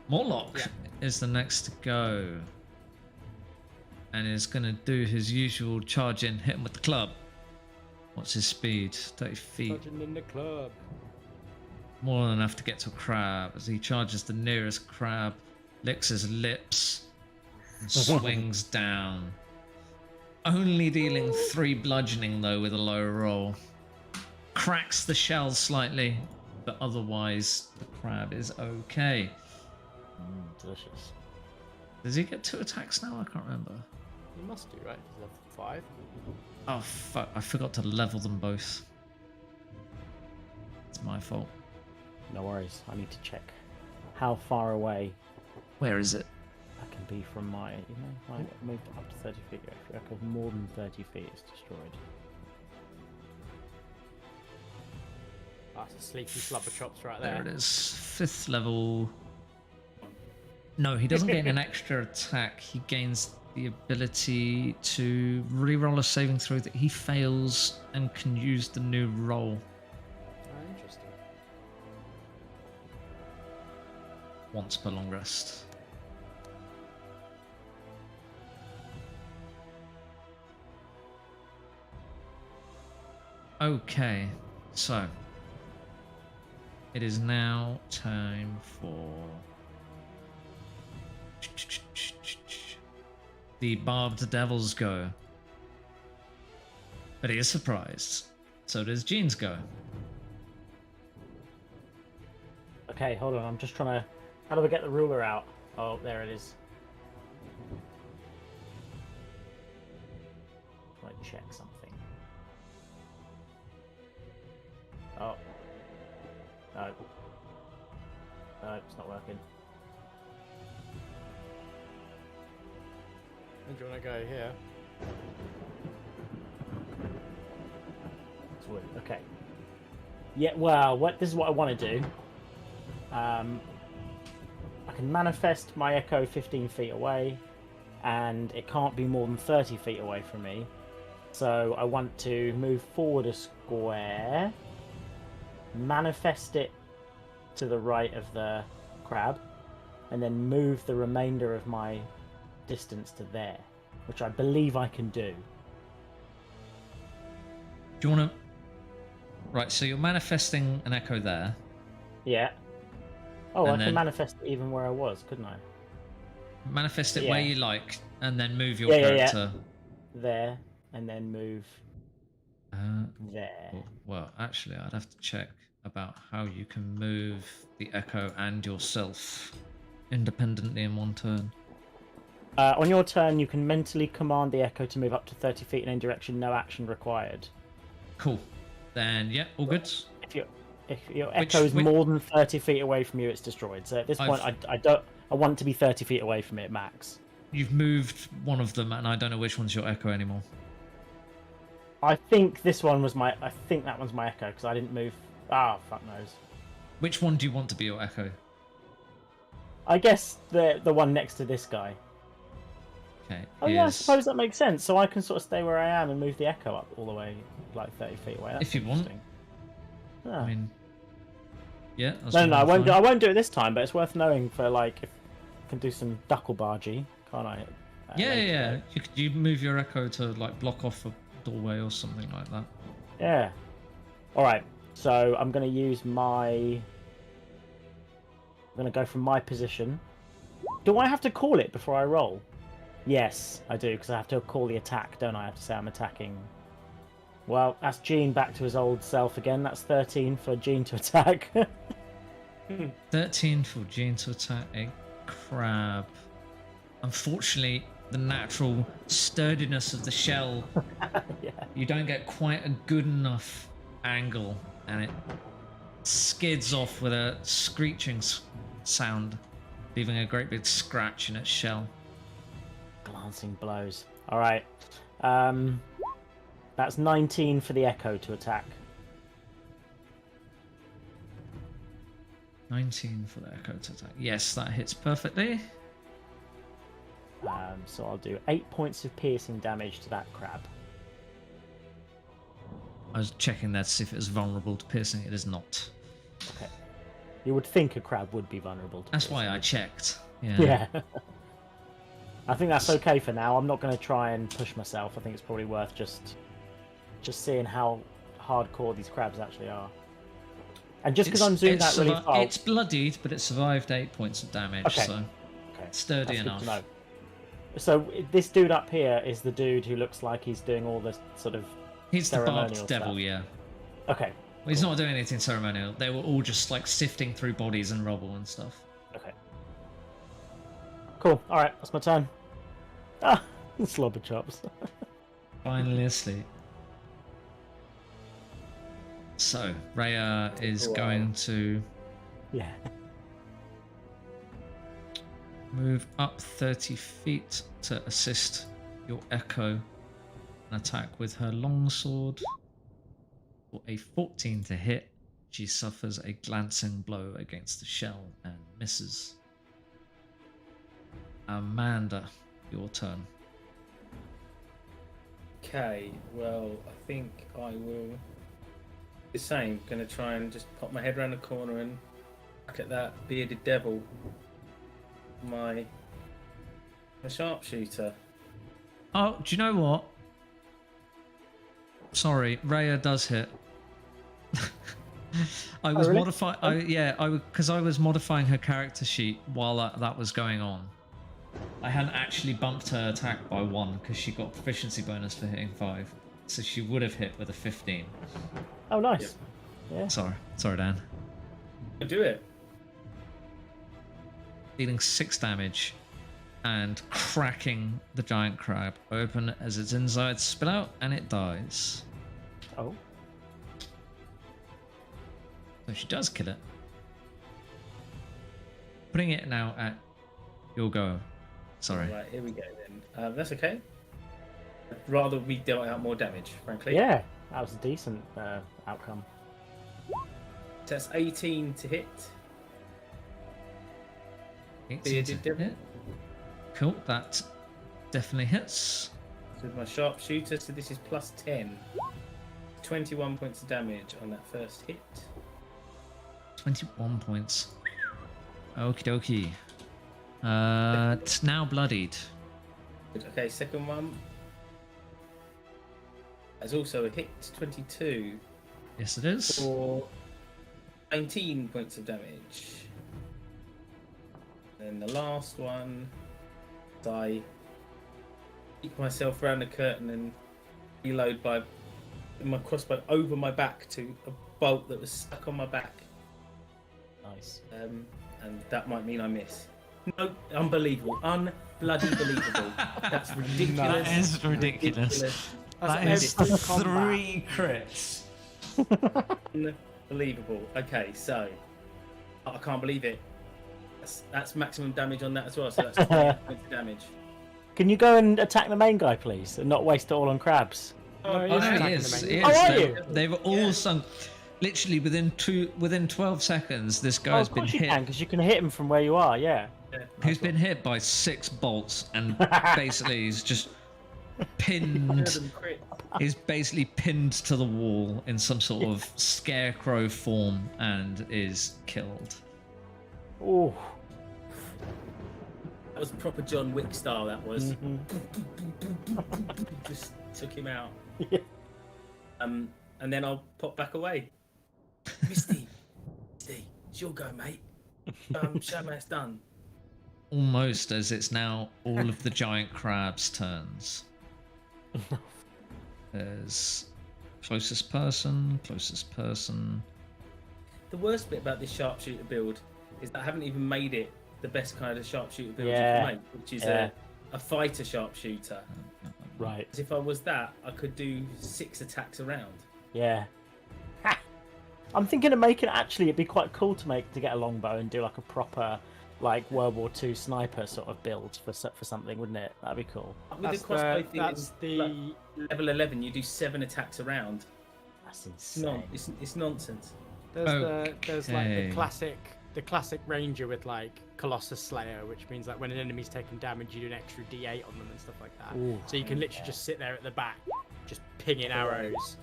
Morlock is the next to go. And is going to do his usual charge in, hit him with the club. What's his speed? 30 feet. Charging in the club. More than enough to get to a crab as he charges the nearest crab, licks his lips, and swings down. Only dealing 3 bludgeoning though with a low roll. Cracks the shell slightly, but otherwise the crab is okay. Delicious. Does he get 2 attacks now? I can't remember. You must do, right? He's level 5. Oh fuck, I forgot to level them both. It's my fault. No worries. I need to check how far away Where is it? I can be from my. You know, I moved up to 30 feet. If you echo more than 30 feet, it's destroyed. That's a sleepy slobber chops right there. There it is. 5th level. No, he doesn't gain an extra attack. He gains the ability to reroll a saving throw that he fails and can use the new roll. Oh, interesting. Once per long rest. Okay, so it is now time for the Barbed Devil's go. But he is surprised. So does Jean's go. Okay, hold on. I'm just trying to. How do I get the ruler out? Oh, there it is. Might check something. Oh. No. No, it's not working. Do you want to go here? Sweet. Okay. Yeah. Well, this is what I want to do. I can manifest my echo 15 feet away, and it can't be more than 30 feet away from me. So I want to move forward a square, manifest it to the right of the crab, and then move the remainder of my distance to there, which I believe I can do. Do you want to... Right, so you're manifesting an echo there. Yeah. Oh, And I then- can manifest it even where I was, couldn't I? Manifest it Yeah. where you like, and then move your Yeah, yeah, yeah. character. There, and then move there. Well, actually, I'd have to check about how you can move the echo and yourself independently in one turn. On your turn, you can mentally command the echo to move up to 30 feet in any direction, no action required. Cool. Then, yeah, all good. If your echo is more than 30 feet away from you, it's destroyed. So at this point, I want to be 30 feet away from it max. You've moved one of them, and I don't know which one's your echo anymore. I think this one was my. I think that one's my echo because I didn't move. Ah, fuck knows. Which one do you want to be your echo? I guess the one next to this guy. Okay. Oh yeah, I suppose that makes sense. So I can sort of stay where I am and move the echo up all the way, like 30 feet away. That's If you want. interesting. Ah. I mean, yeah. that's No, I won't. fine. I won't do it this time. But it's worth knowing for like if I can do some ducklebargy, can't I? Yeah, later. yeah. You move your echo to like block off a doorway or something like that. Yeah. All right. So I'm going to use my. I'm going to go from my position. Do I have to call it before I roll? Yes, I do, because I have to call the attack, don't I? I have to say I'm attacking. Well, that's Gene back to his old self again. That's 13 for Gene to attack. 13 for Jean to attack a crab. Unfortunately, the natural sturdiness of the shell. Yeah. You don't get quite a good enough angle, and it skids off with a screeching sound, leaving a great big scratch in its shell. Glancing blows. All right. That's 19 for the echo to attack. 19 for the echo to attack. Yes, that hits perfectly. So I'll do 8 points of piercing damage to that crab. I was checking that to see if it was vulnerable to piercing. It is not. Okay. You would think a crab would be vulnerable to That's why piercing. I checked. Yeah. I think that's okay for now. I'm not going to try and push myself. I think it's probably worth just seeing how hardcore these crabs actually are. And just because I'm zoomed out really far... It's bloodied, but it survived 8 points of damage, Okay. so sturdy That's enough. good to know. So this dude up here is the dude who looks like he's doing all this sort of He's the ceremonial barbed devil, stuff. yeah. Okay. Well, he's not doing anything ceremonial. They were all just like sifting through bodies and rubble and stuff. Okay. Cool. All right, that's my turn. Ah, slobber chops. Finally asleep. So, Rhea is going to Yeah. move up 30 feet to assist your Echo and attack with her longsword. For a 14 to hit, she suffers a glancing blow against the shell and misses. Amanda, your turn. Okay, well, I think I will. The same. Gonna try and just pop my head around the corner and look at that bearded devil. My sharpshooter. Oh, do you know what? Sorry, Rhea does hit. I was really? modifying. Because I was modifying her character sheet while that was going on. I hadn't actually bumped her attack by 1 because she got proficiency bonus for hitting 5, so she would have hit with a 15. Oh, nice. Yeah. Sorry, Dan. Do it. Dealing 6 damage and cracking the giant crab open as its insides spill out, and it dies. Oh. So she does kill it. Putting it now at your go. Sorry. Right, here we go then. That's okay. I'd rather we dealt out more damage, frankly. Yeah, that was a decent outcome. So that's 18 to hit. 18 Bearded to devil. hit. Cool, that definitely hits. So with my sharpshooter, so this is plus 10. 21 points of damage on that first hit. 21 points. Okie dokie. It's now bloodied. Okay, second one. That's also a hit, 22 Yes, it is. for 19 points of damage. And the last one, I keep myself around the curtain and reload by my crossbow over my back to a bolt that was stuck on my back. Nice. And that might mean I miss. No, unbelievable. Unbloody believable. That's ridiculous. That is ridiculous. That is ridiculous. 3 crits. Unbelievable. Okay, so I can't believe it. That's maximum damage on that as well. So that's 20 points of damage. Can you go and attack the main guy, please, and not waste it all on crabs? Oh no, attacking he the is. main He guy. is. Oh, are you? They've all sunk. Literally within 12 seconds, this guy's of been course you hit. can, because you can hit him from where you are. Yeah. He's been hit by 6 bolts, and basically he's just pinned. He's basically pinned to the wall in some sort of scarecrow form and is killed. Oh. That was proper John Wick style. That was. Mm-hmm. Just took him out. Yeah. And then I'll pop back away. Misty, it's your go, mate. Show me it's done. Almost as it's now all of the giant crabs' turns. There's closest person. The worst bit about this sharpshooter build is that I haven't even made it the best kind of sharpshooter build Yeah, you can make, which is yeah. a fighter sharpshooter. Right. 'Cause if I was that, I could do 6 attacks around. Yeah. Ha! I'm thinking of making. Actually, it'd be quite cool to get a longbow and do like a proper, like World War II sniper sort of build for something, wouldn't it? That'd be cool. With the crossbow thing, that's the level 11, you do 7 attacks around. That's It's insane. it's nonsense. there's like Okay. the classic ranger with like Colossus Slayer, which means like when an enemy's taking damage, you do an extra D8 on them and stuff like that. Ooh, So you can literally just sit there at the back, just pinging arrows,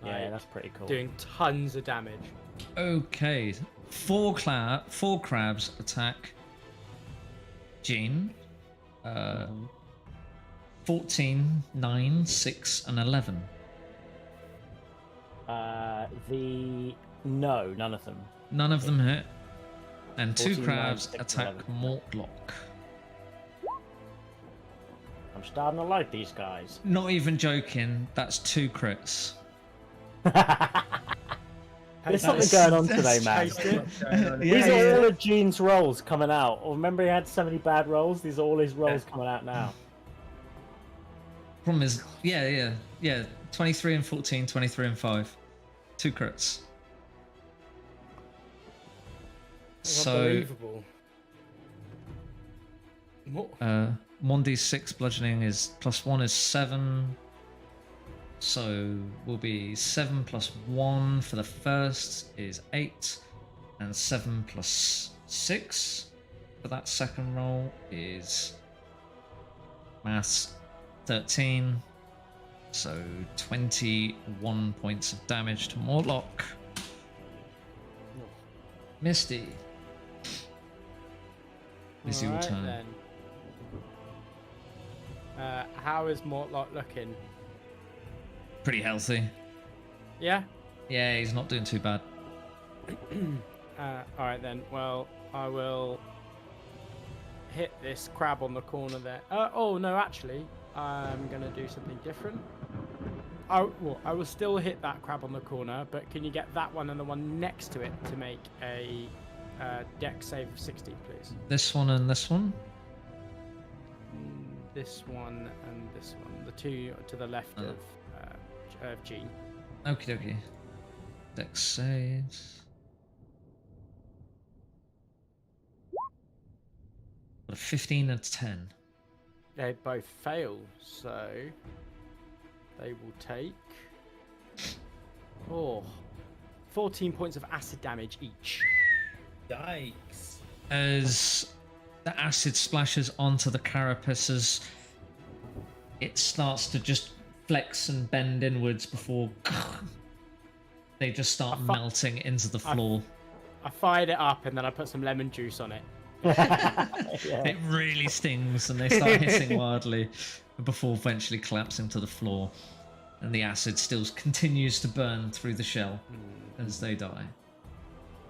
Yeah, like, that's pretty cool. doing tons of damage. Okay, four crabs attack Jean. Mhm. 14, 9, 6, and 11. No, none of them. None of them hit. And 2 14, 9, crabs 6, attack 11. Mortlock. I'm starting to like these guys. Not even joking, that's 2 crits. There's something going on today, man. These are all of Gene's rolls coming out. Or remember, he had so many bad rolls. These are all his rolls coming out now. Problem is, yeah. 23 and 14, 23 and 5. 2 crits. So, Unbelievable. What? 1d6 bludgeoning is +1 is 7. So will be 7 plus 1 for the first is 8, and 7 plus 6 for that second roll is maths 13. So 21 points of damage to Mortlock. Misty. Is your Alright, turn. then. How is Mortlock looking? Pretty healthy. Yeah? Yeah, he's not doing too bad. Alright then. Well, I will hit this crab on the corner there. Oh, no, actually, I'm going to do something different. I will still hit that crab on the corner, but can you get that one and the one next to it to make a dex save of 16, please? This one and this one? This one and this one. The two to the left of Gene. Okie dokie. Dex saves. Got a 15 and a 10. They both fail, so they will take 14 points of acid damage each. Yikes. As the acid splashes onto the carapaces, it starts to just flex and bend inwards before they just start melting into the floor. I fired it up and then I put some lemon juice on it. It really stings and they start hissing wildly before eventually collapsing to the floor. And the acid still continues to burn through the shell as they die.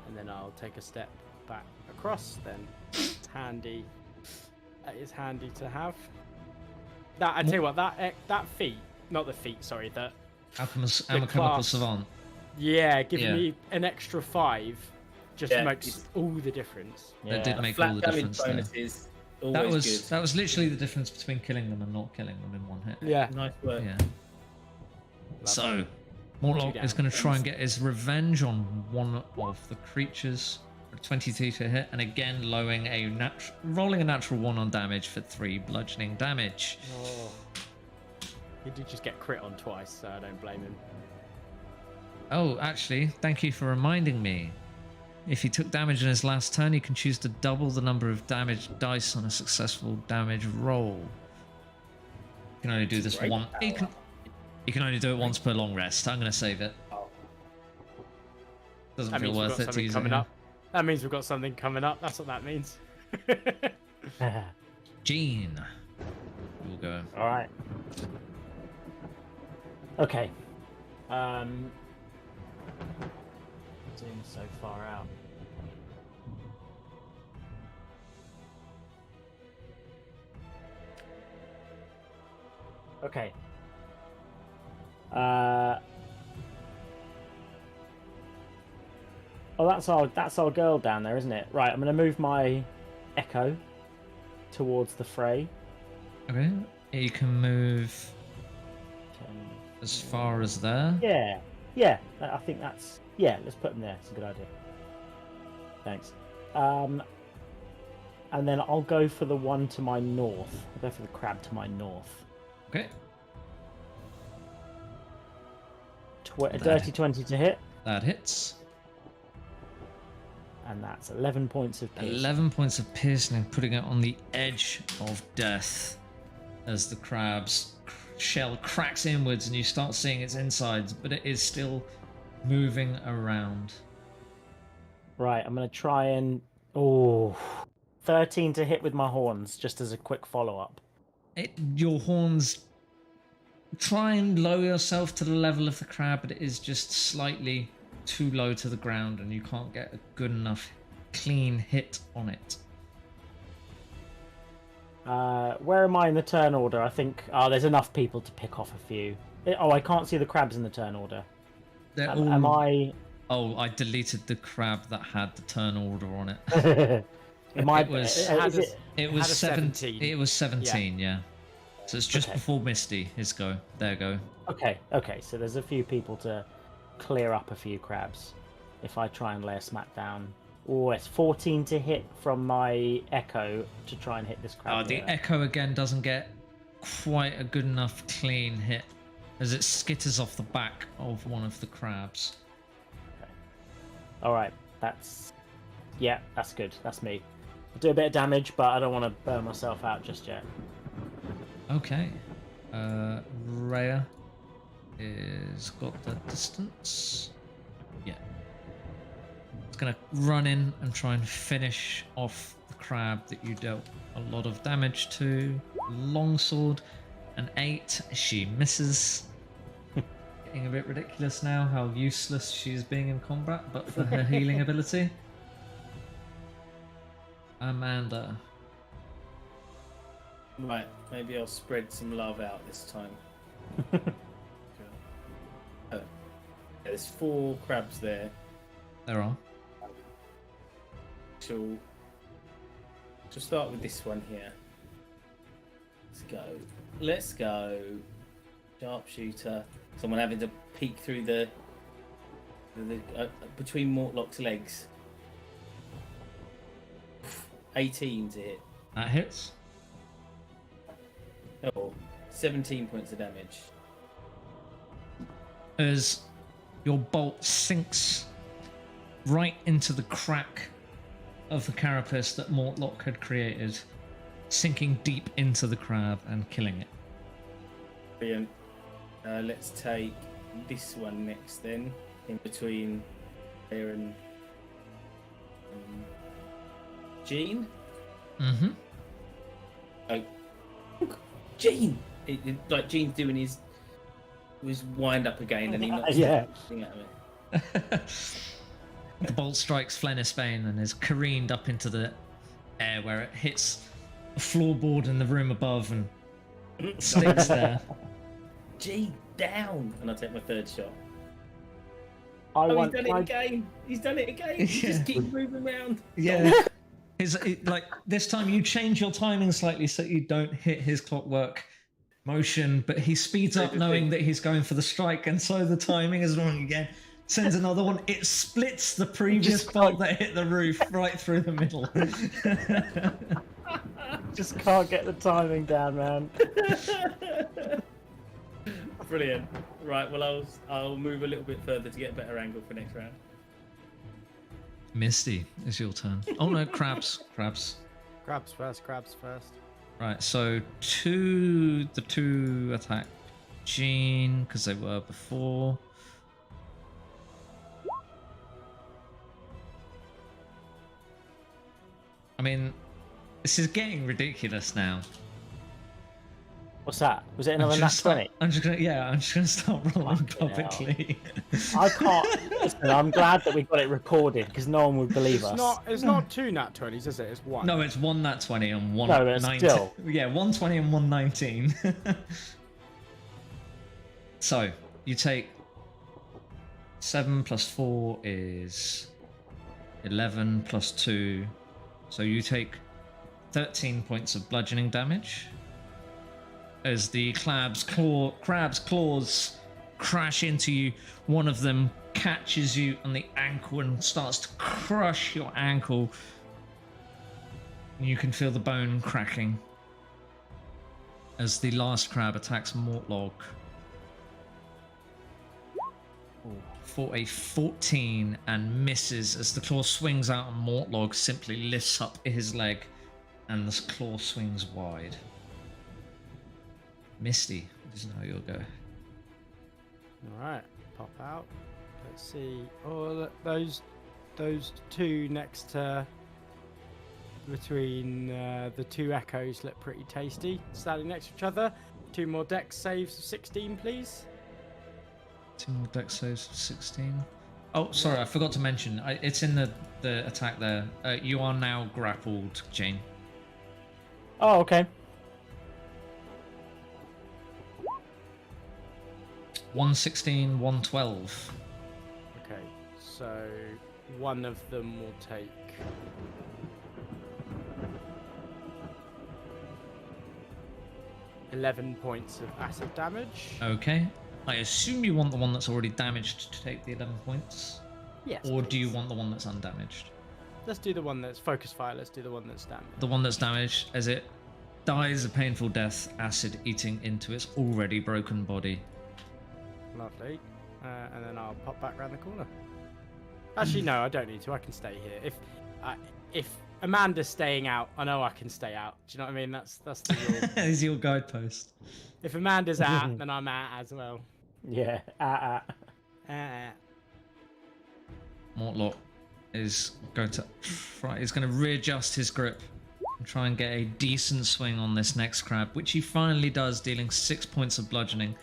And then I'll take a step back across. Then it's handy. That is handy to have. That I tell you what, that feat, not the feat, sorry, that Alchemical class. Savant. Giving Yeah. me an extra 5 just makes all the difference. That did make all Flat the damage difference there. bonuses. That Always was good. that was literally the difference between killing them and not killing them in one hit. Yeah. Nice work. Yeah. So, Mortlock is going to try and get his revenge on one of the creatures. 22 to hit, and again rolling a natural 1 on damage for 3 bludgeoning damage. Oh. He did just get crit on twice, so I don't blame him. Oh, actually, thank you for reminding me. If he took damage in his last turn, he can choose to double the number of damage dice on a successful damage roll. You can only do this Great one. You can only do it once per long rest. I'm going to save it. Doesn't That feel means we've worth got it to something use coming it. up. That means we've got something coming up. That's what that means. Jean, we'll go. All right. Okay. Zoom so far out. Okay. Oh, that's our girl down there, isn't it? Right, I'm gonna move my echo towards the fray. Okay. You can move 10. as far as there. Yeah, yeah. I think that's yeah. Let's put them there. It's a good idea. Thanks. And then I'll go for the one to my north. I'll go for the crab to my north. Okay. A dirty 20 to hit, That hits. and that's 11 points of piercing. 11 points of piercing, putting it on the edge of death as the crab's shell cracks inwards and you start seeing its insides, but it is still moving around. Right, I'm going to try and... Oh, 13 to hit with my horns, just as a quick follow-up. Your horns try and lower yourself to the level of the crab, but it is just slightly too low to the ground and you can't get a good enough clean hit on it. Where am I in the turn order? I think... Oh, there's enough people to pick off a few. Oh, I can't see the crabs in the turn order. They're Am I... Oh, I deleted the crab that had the turn order on it. Am I... It was- is it... It Had was a 17. 17. It was 17, yeah. So it's just Okay. before Misty. His go. There go. Okay, so there's a few people to clear up a few crabs. If I try and lay a smack down. Oh, it's 14 to hit from my echo to try and hit this crab. The here. echo again doesn't get quite a good enough clean hit as it skitters off the back of one of the crabs. Alright, that's... Yeah, that's good. That's me. I'll do a bit of damage, but I don't want to burn myself out just yet. Okay. Rhea is got the distance. Yeah. It's gonna run in and try and finish off the crab that you dealt a lot of damage to. Longsword, an 8. She misses. Getting a bit ridiculous now how useless she's being in combat, but for her healing ability. Amanda. Right, maybe I'll spread some love out this time. Oh, there's 4 crabs there. There are. So start with this one here. Let's go. Sharpshooter. Someone having to peek through the between Mortlock's legs. 18 to hit. That hits. Oh, 17 points of damage. As your bolt sinks right into the crack of the carapace that Mortlock had created, sinking deep into the crab and killing it. Brilliant. Let's take this one next then, in between there and Jean. Mm-hmm. Oh, Jean! Like Jean's doing his wind up again, and he knocks Yeah. the thing out of it. The bolt strikes Flennisbane and is careened up into the air where it hits a floorboard in the room above and sticks there. Jean, down! And I take my 3rd shot. I He's done it again! He's done it again! He Yeah. just keeps moving around. Yeah. Like this time you change your timing slightly so you don't hit his clockwork motion, but he speeds up knowing that he's going for the strike, and so the timing is wrong again. Sends another one. It splits the previous bolt that hit the roof right through the middle. just can't get the timing down, man. Brilliant. Right, well I'll move a little bit further to get a better angle for next round. Misty, it's your turn. Oh no, crabs. Crabs first. Right, so the 2 attack Jean, because they were before. I mean, this is getting ridiculous now. What's that? Was it another nat 20? I'm just gonna start rolling Fucking hell. publicly. I can't. Listen, I'm glad that we got it recorded because no one would believe us. It's not 2 nat 20s, is it? It's 1. No, it's 1 nat 20 and 1 No, but 19. still. Yeah, 120 and 119. So, you take 7 plus 4 is 11 plus 2. So you take 13 points of bludgeoning damage. as the crab's claws crash into you. One of them catches you on the ankle and starts to crush your ankle. You can feel the bone cracking as the last crab attacks Mortlog for a 14 and misses as the claw swings out and Mortlog simply lifts up his leg and the claw swings wide. Misty, this is how you'll go. Alright, pop out. Let's see. Oh, look, those two next to between the two echoes look pretty tasty. Standing next to each other. 2 more dex saves of 16, please. 2 more dex saves of 16. Oh, sorry, I forgot to mention. It's in the attack there. You are now grappled, Jane. Oh, okay. 116, 112. Okay, so one of them will take 11 points of acid damage. Okay. I assume you want the one that's already damaged to take the 11 points? Yes. Or do you please. want the one that's undamaged? Let's do the one that's focus fire. Let's do the one that's damaged. The one that's damaged as it dies a painful death, acid eating into its already broken body. Lovely. And then I'll pop back around the corner. Actually, no, I don't need to. I can stay here. If Amanda's staying out, I know I can stay out. Do you know what I mean? That's the rule. Is your guidepost. If Amanda's out, then I'm out as well. Yeah. Mortlock is going to readjust his grip and try and get a decent swing on this next crab, which he finally does, dealing 6 points of bludgeoning,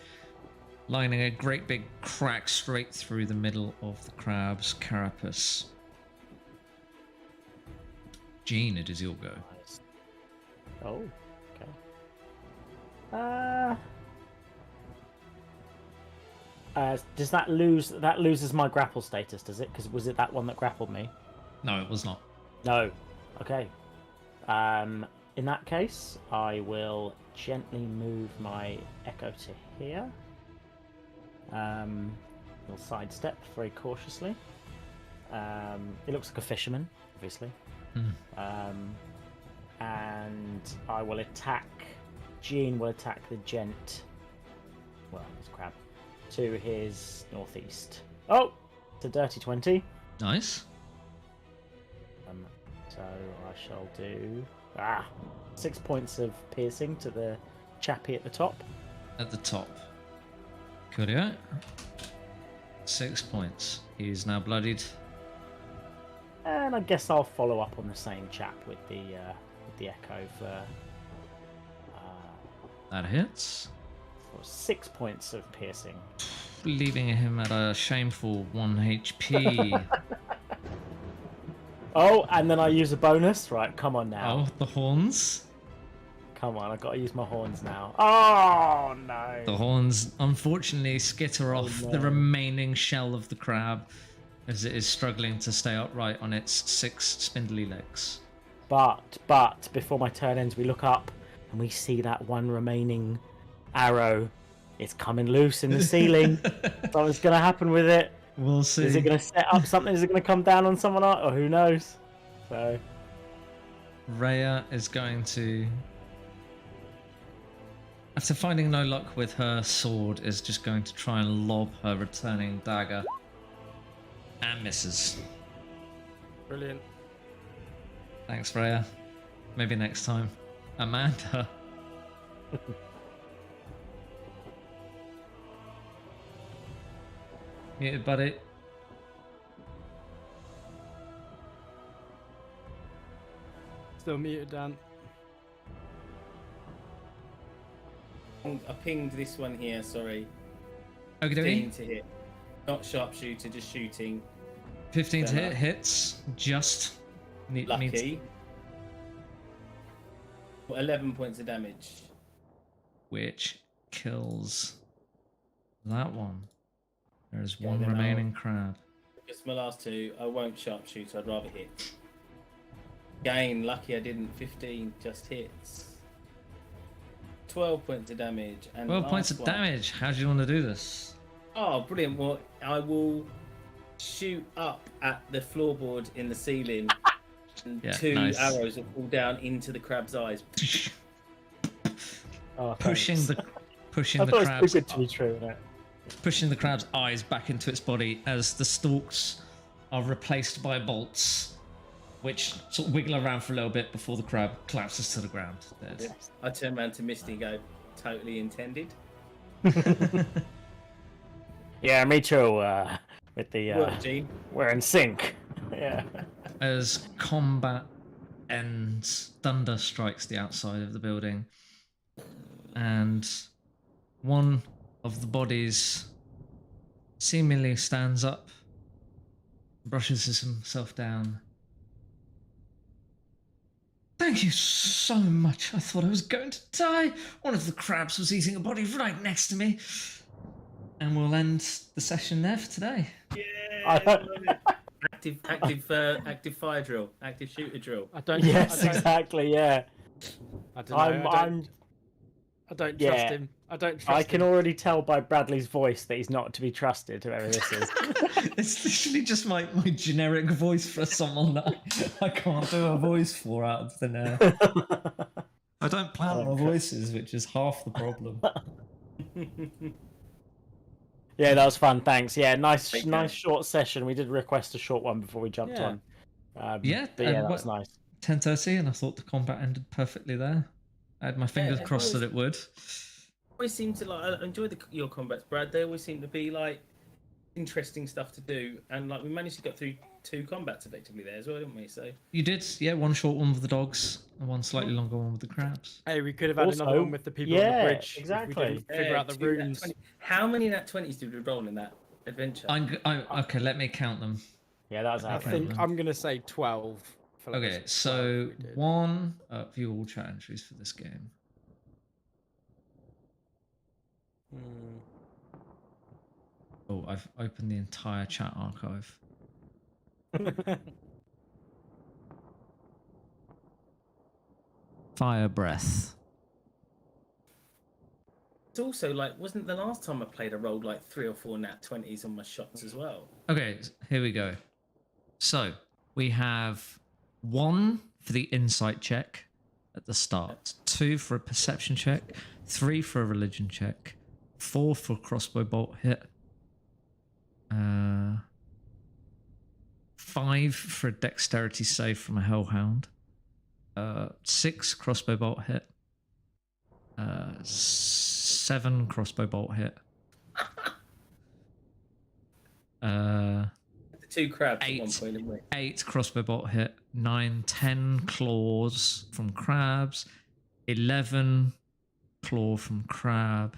lining a great big crack straight through the middle of the crab's carapace. Jean, it is your go. Nice. Oh, okay. Does that loses my grapple status? Does it? Because was it that one that grappled me? No, it was not. No. Okay. In that case, I will gently move my echo to here. We'll sidestep very cautiously. It looks like a fisherman, obviously. And I will attack. Jean will attack the gent. Well, it's crab. To his northeast. Oh, it's a dirty 20. Nice. So I shall do 6 points of piercing to the chappie at the top. At the top. Coolio. 6 points. He is now bloodied. And I guess I'll follow up on the same chap with the echo for That hits. 6 points of piercing. Leaving him at a shameful 1 HP. Oh, and then I use a bonus. Right, come on now. Oh, the horns. Come on, I've got to use my horns now. Oh, no. The horns unfortunately skitter off no. the remaining shell of the crab as it is struggling to stay upright on its 6 spindly legs. But before my turn ends, we look up and we see that one remaining arrow. It's coming loose in the ceiling. Something's going to happen with it. We'll see. Is it going to set up something? Is it going to come down on someone? Or who knows? So Rhea is going to, after finding no luck with her sword, is just going to try and lob her returning dagger. And misses. Brilliant. Thanks, Rhea. Maybe next time. Amanda. Muted, buddy. Still muted, Dan. I pinged this one here, sorry. Okie 15 dokie. to hit. Not sharpshooter, just shooting. 15 to Fair hit, enough. hits. Just. Needs Lucky. 11 points of damage. which kills that one. There's Yeah, one then remaining crab. Just my last 2. I won't sharpshoot, I'd rather hit. Again, lucky I didn't. 15 just hits. 12 points of damage. And 12 points last of one- damage. How do you want to do this? Oh, brilliant. Well, I will shoot up at the floorboard in the ceiling, and Yeah, 2 nice. arrows will fall down into the crab's eyes. Oh, pushing thanks. pushing I the thought it was crab's too good to be true, isn't it? pushing the crab's eyes back into its body as the stalks are replaced by bolts, which sort of wiggle around for a little bit before the crab collapses to the ground. Dead. I turn around to Misty and go, totally intended. Yeah, me too. With the Work, Gene. we're in sync. Yeah. As combat ends, thunder strikes the outside of the building, and one of the bodies seemingly stands up, brushes himself down. Thank you so much. I thought I was going to die. One of the crabs was eating a body right next to me. And we'll end the session there for today. Active fire drill, active shooter drill. I don't. Yes, I don't, exactly. Yeah. I don't know. I don't trust Yeah. him. I don't trust I can him. already tell by Bradley's voice that he's not to be trusted, whoever this is. It's literally just my generic voice for someone that I can't do a voice for out of thin air. I don't plan my voices, which is half the problem. Yeah, that was fun. Thanks. Yeah, nice Thank you. nice short session. We did request a short one before we jumped Yeah. on. Yeah, but yeah, and that was what- nice. 10:30, and I thought the combat ended perfectly there. I had my fingers it crossed always- that it would. Always seem to like. I enjoy your combats, Brad. They always seem to be like interesting stuff to do, and like we managed to get through 2 combats effectively there as well, didn't we? So You did, yeah, one short one with the dogs, and one slightly longer one with the crabs. Hey, we could have had another Also, one with the people on yeah, the bridge. exactly. If we didn't figure out the 2 nat runes. 20. How many nat 20s did we roll in that adventure? Okay, let me count them. Yeah, that was I our think then. I'm gonna say 12. I feel like Okay, it's so 12 we did. one, view all chat entries for this game. Hmm. Oh, I've opened the entire chat archive. Fire breath. It's also like, wasn't the last time I played, I rolled like 3 or 4 nat 20s on my shots as well. Okay, here we go. So we have 1 for the insight check at the start, 2 for a perception check, 3 for a religion check, 4 for a crossbow bolt hit, 5 for a dexterity save from a hellhound, 6 crossbow bolt hit, 7 crossbow bolt hit, The 2 crabs at 8. one point, didn't we? 8 crossbow bolt hit, 9, 10 claws from crabs, 11 claw from crab,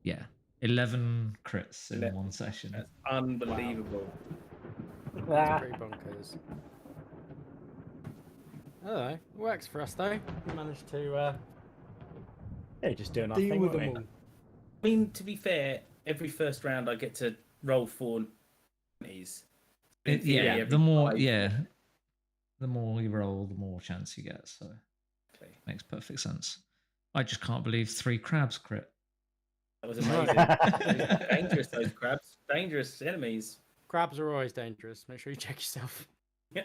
yeah, 11 crits in 11. one session. That's unbelievable. Ah. Pretty bonkers. Oh, works for us though. We managed to Yeah, just doing our deal thing, with weren't them we? all. I mean, to be fair, every first round I get to roll 4 20s. In theory, Yeah, every the more 5. the more you roll, the more chance you get. So Okay. makes perfect sense. I just can't believe 3 crabs crit. That was amazing. Dangerous, those crabs. Dangerous enemies. Crabs are always dangerous. Make sure you check yourself.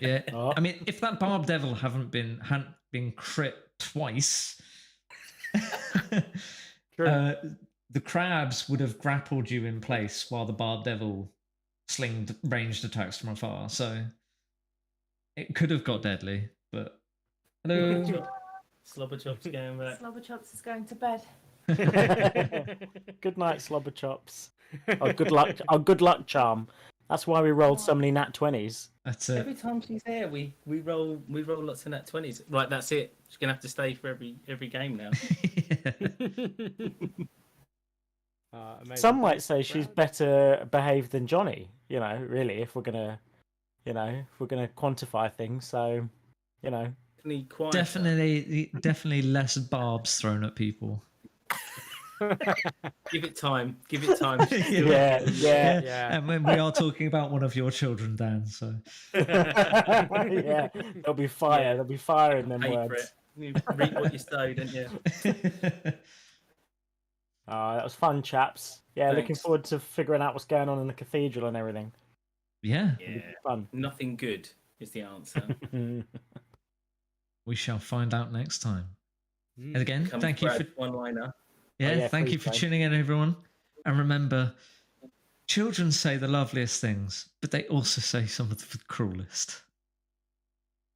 Yeah, Oh. I mean, if that barb devil hadn't been crit twice, True. the crabs would have grappled you in place while the barb devil slinged ranged attacks from afar. So it could have got deadly. But hello, Slobber chops going back. Slobber Chops is going to bed. Good night, slobber chops. Oh, good luck! Oh, good luck charm. That's why we rolled so many nat 20s. that's Every it. time she's there, we roll lots of nat 20s. Right, that's it. She's gonna have to stay for every game now. Amazing. Some might Thanks, say she's Brad. better behaved than Johnny. You know, really, if we're gonna quantify things. So, you know, Definitely quieter. Definitely less barbs thrown at people. Give it time. Give it time. Yeah. And when we are talking about one of your children, Dan, so Yeah, there'll be fire. Yeah. There'll be fire in them Pay for it. words. You reap what you sow, don't you? That was fun, chaps. Yeah, looking Thanks. forward to figuring out what's going on in the cathedral and everything. yeah, Yeah. Fun. Nothing good is the answer. we shall find out next time. And again, Comes thank you for Brad's one-liner. yeah, thank free you for time. tuning in, everyone. And remember, children say the loveliest things, but they also say some of the cruelest.